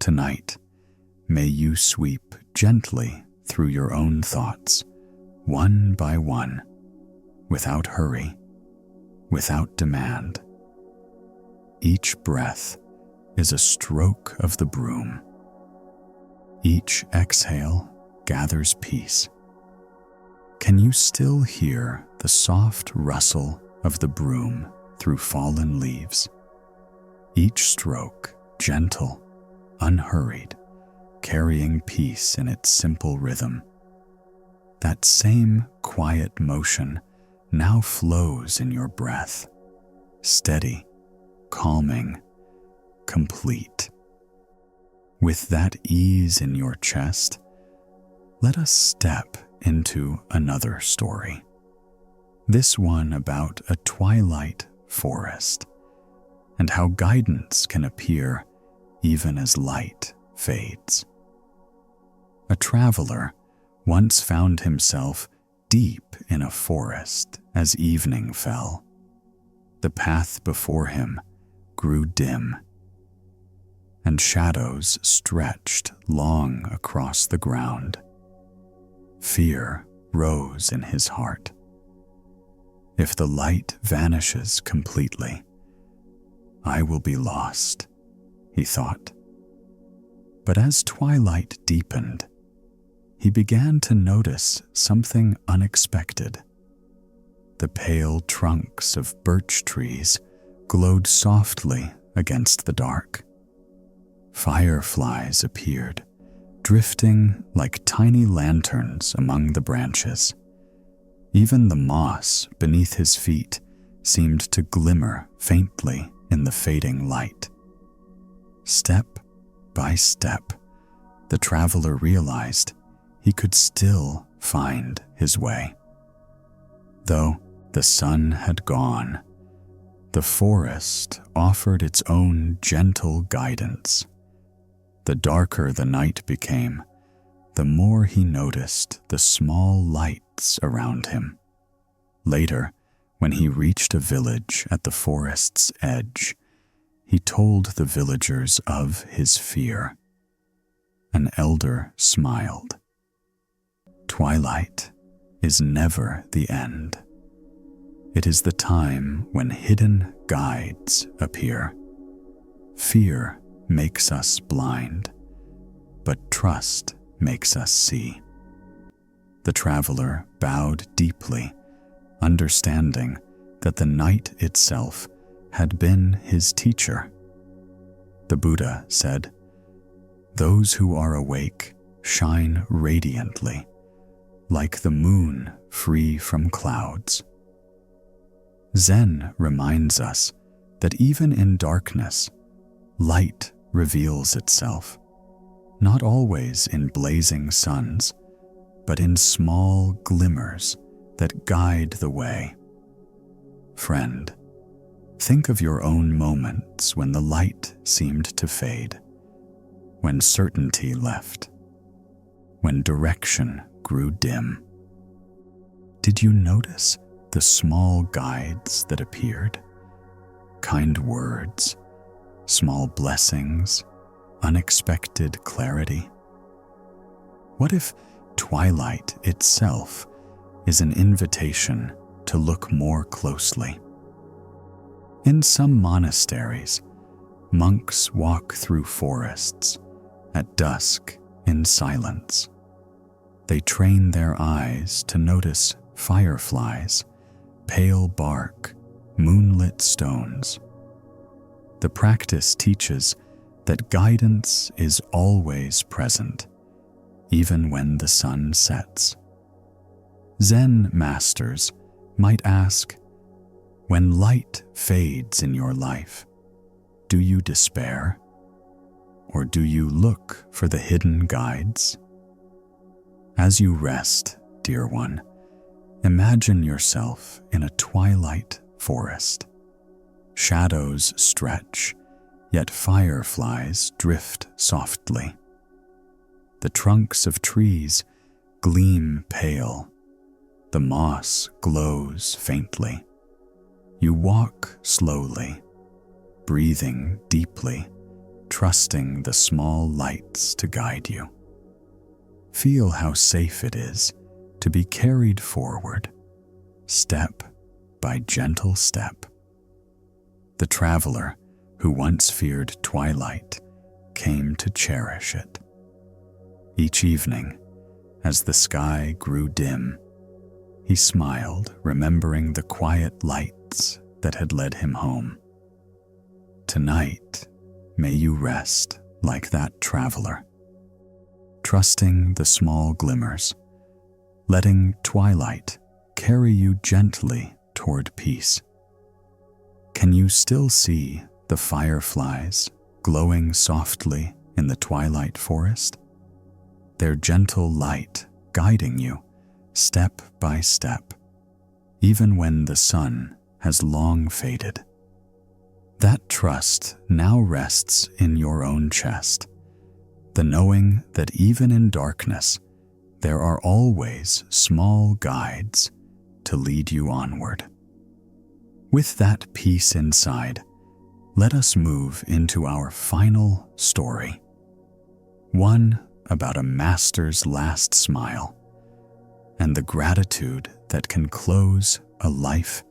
Tonight, may you sweep gently through your own thoughts, one by one, without hurry, without demand. Each breath is a stroke of the broom. Each exhale gathers peace. Can you still hear the soft rustle of the broom through fallen leaves? Each stroke gentle, unhurried, carrying peace in its simple rhythm. That same quiet motion now flows in your breath, steady, calming, complete. With that ease in your chest, let us step into another story. This one about a twilight forest and how guidance can appear even as light fades. A traveler once found himself deep in a forest as evening fell. The path before him grew dim, and shadows stretched long across the ground. Fear rose in his heart. If the light vanishes completely, I will be lost, he thought. But as twilight deepened, he began to notice something unexpected. The pale trunks of birch trees glowed softly against the dark. Fireflies appeared, drifting like tiny lanterns among the branches. Even the moss beneath his feet seemed to glimmer faintly in the fading light. Step by step, the traveler realized he could still find his way. Though the sun had gone, the forest offered its own gentle guidance. The darker the night became, the more he noticed the small lights around him. Later, when he reached a village at the forest's edge, he told the villagers of his fear. An elder smiled. Twilight is never the end. It is the time when hidden guides appear. Fear makes us blind, but trust makes us see. The traveler bowed deeply, understanding that the night itself had been his teacher. The Buddha said, "Those who are awake shine radiantly, like the moon free from clouds." Zen reminds us that even in darkness, light reveals itself, not always in blazing suns, but in small glimmers that guide the way. Friend, think of your own moments when the light seemed to fade, when certainty left, when direction grew dim. Did you notice the small guides that appeared? Kind words, small blessings, unexpected clarity. What if twilight itself is an invitation to look more closely? In some monasteries, monks walk through forests at dusk in silence. They train their eyes to notice fireflies, pale bark, moonlit stones. The practice teaches that guidance is always present, even when the sun sets. Zen masters might ask, when light fades in your life, do you despair? Or do you look for the hidden guides? As you rest, dear one, Imagine yourself in a twilight forest. Shadows stretch, yet fireflies drift softly. The trunks of trees gleam pale. The moss glows faintly. You walk slowly, breathing deeply, trusting the small lights to guide you. Feel how safe it is to be carried forward, step by gentle step. The traveler who once feared twilight came to cherish it. Each evening, as the sky grew dim, he smiled, remembering the quiet lights that had led him home. Tonight, may you rest like that traveler, trusting the small glimmers, letting twilight carry you gently toward peace. Can you still see the fireflies glowing softly in the twilight forest? Their gentle light guiding you step by step, even when the sun has long faded. That trust now rests in your own chest, the knowing that even in darkness, there are always small guides to lead you onward. With that peace inside, let us move into our final story, one about a master's last smile and the gratitude that can close a life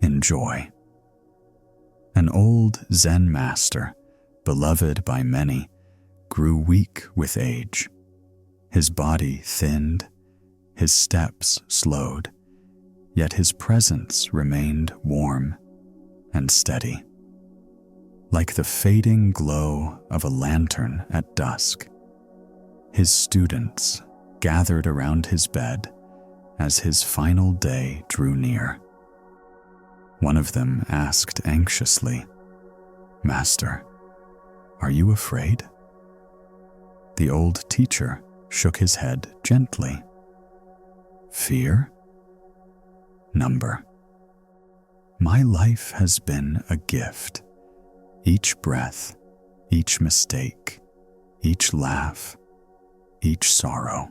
in joy. An old Zen master, beloved by many, grew weak with age. His body thinned, his steps slowed, yet his presence remained warm and steady. Like the fading glow of a lantern at dusk, his students gathered around his bed as his final day drew near. One of them asked anxiously, "Master, are you afraid?" The old teacher shook his head gently. "Fear? Number. My life has been a gift. Each breath, each mistake, each laugh, each sorrow.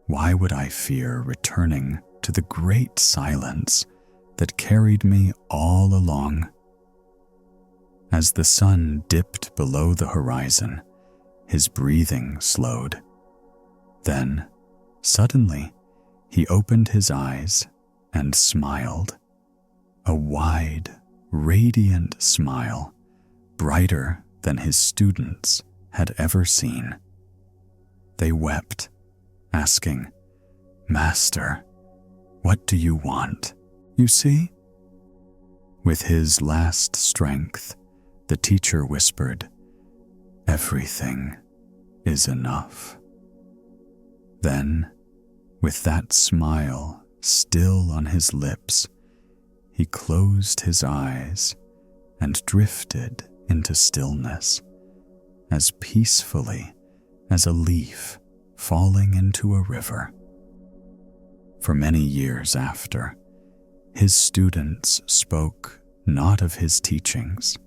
Why would I fear returning to the great silence that carried me all along?" As the sun dipped below the horizon, his breathing slowed. Then, suddenly, he opened his eyes and smiled. A wide, radiant smile, brighter than his students had ever seen. They wept, asking, "Master, what do you want? You see?" With his last strength, the teacher whispered, "Everything is enough." Then, with that smile still on his lips, he closed his eyes and drifted into stillness, as peacefully as a leaf falling into a river. For many years after, his students spoke not of his teachings,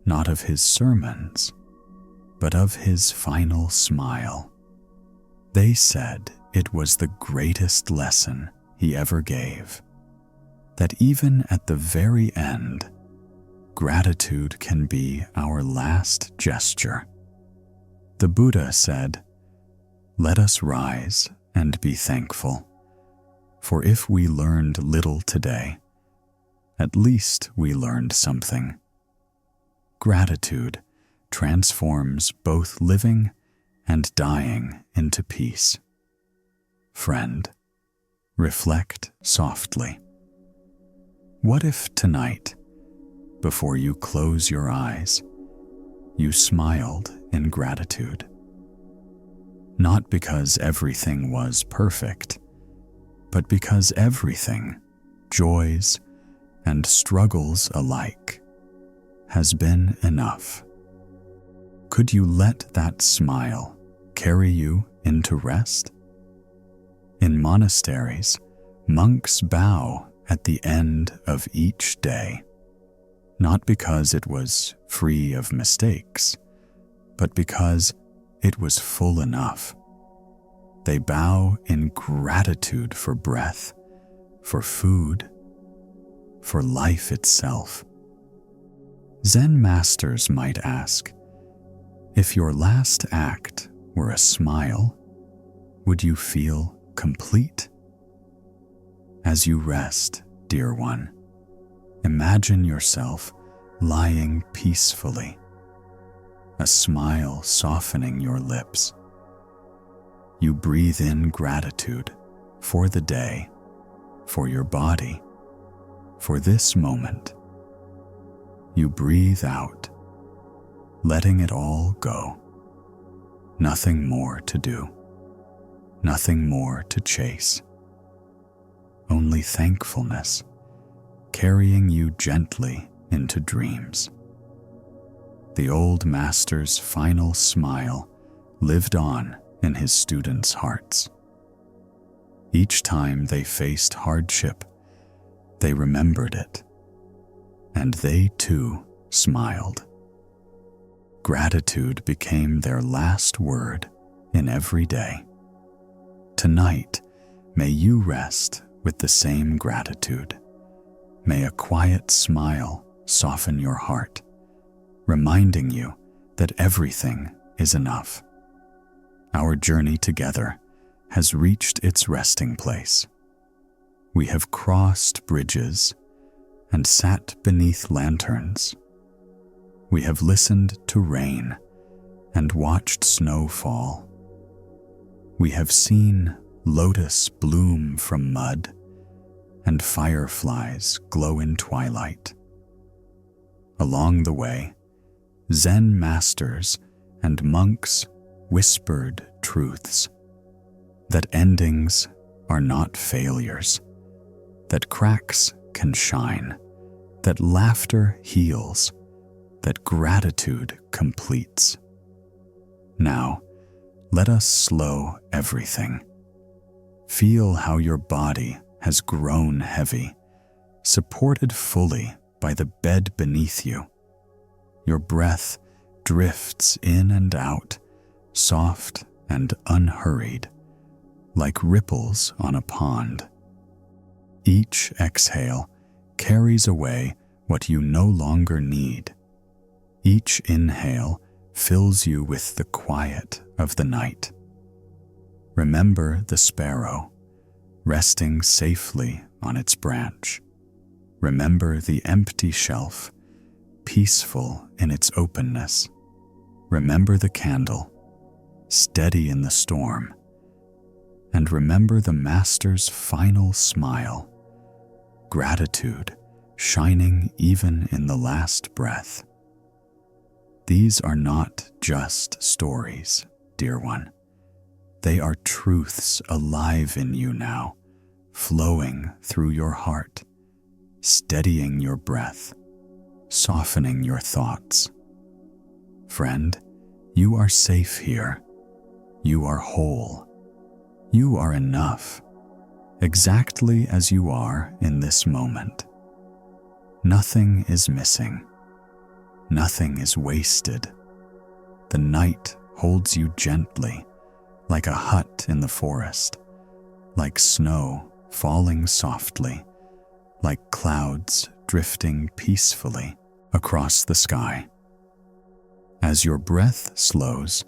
not of his sermons, but of his final smile. They said it was the greatest lesson he ever gave, that even at the very end, gratitude can be our last gesture. The Buddha said, "Let us rise and be thankful, for if we learned little today, at least we learned something." Gratitude transforms both living and dying into peace. Friend, reflect softly. What if tonight, before you close your eyes, you smiled in gratitude? Not because everything was perfect, but because everything, joys and struggles alike, has been enough. Could you let that smile carry you into rest? In monasteries, Monks bow at the end of each day, not because it was free of mistakes, but because it was full enough. They bow in gratitude for breath, for food, for life itself. Zen masters might ask, if your last act were a smile, would you feel complete? As you rest, dear one, imagine yourself lying peacefully, a smile softening your lips. You breathe in gratitude for the day, for your body, for this moment. You breathe out, letting it all go. Nothing more to do, nothing more to chase. Only thankfulness, carrying you gently into dreams. The old master's final smile lived on in his students' hearts. Each time they faced hardship, they remembered it, and they too smiled. Gratitude became their last word in every day. Tonight, may you rest with the same gratitude. May a quiet smile soften your heart, reminding you that everything is enough. Our journey together has reached its resting place. We have crossed bridges and sat beneath lanterns. We have listened to rain and watched snow fall. We have seen lotus bloom from mud and fireflies glow in twilight. Along the way, Zen masters and monks whispered truths, that endings are not failures, that cracks can shine, that laughter heals, that gratitude completes. Now, let us slow everything. Feel how your body has grown heavy, supported fully by the bed beneath you. Your breath drifts in and out, soft and unhurried, like ripples on a pond. Each exhale carries away what you no longer need. Each inhale fills you with the quiet of the night. Remember the sparrow, resting safely on its branch. Remember the empty shelf, peaceful in its openness. Remember the candle, steady in the storm. And remember the Master's final smile, gratitude shining even in the last breath. These are not just stories, dear one. They are truths alive in you now, flowing through your heart, steadying your breath, softening your thoughts. Friend, you are safe here. You are whole. You are enough, exactly as you are in this moment. Nothing is missing. Nothing is wasted. The night holds you gently, like a hut in the forest, like snow falling softly, like clouds drifting peacefully across the sky. As your breath slows,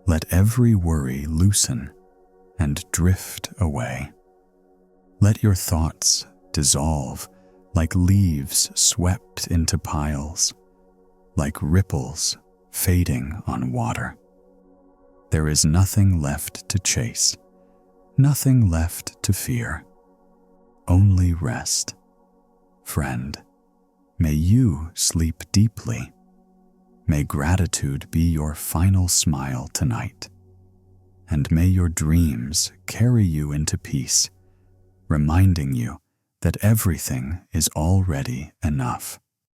let every worry loosen and drift away. Let your thoughts dissolve like leaves swept into piles, like ripples fading on water. There is nothing left to chase, nothing left to fear, only rest. Friend, may you sleep deeply. May gratitude be your final smile tonight, and may your dreams carry you into peace, reminding you that everything is already enough.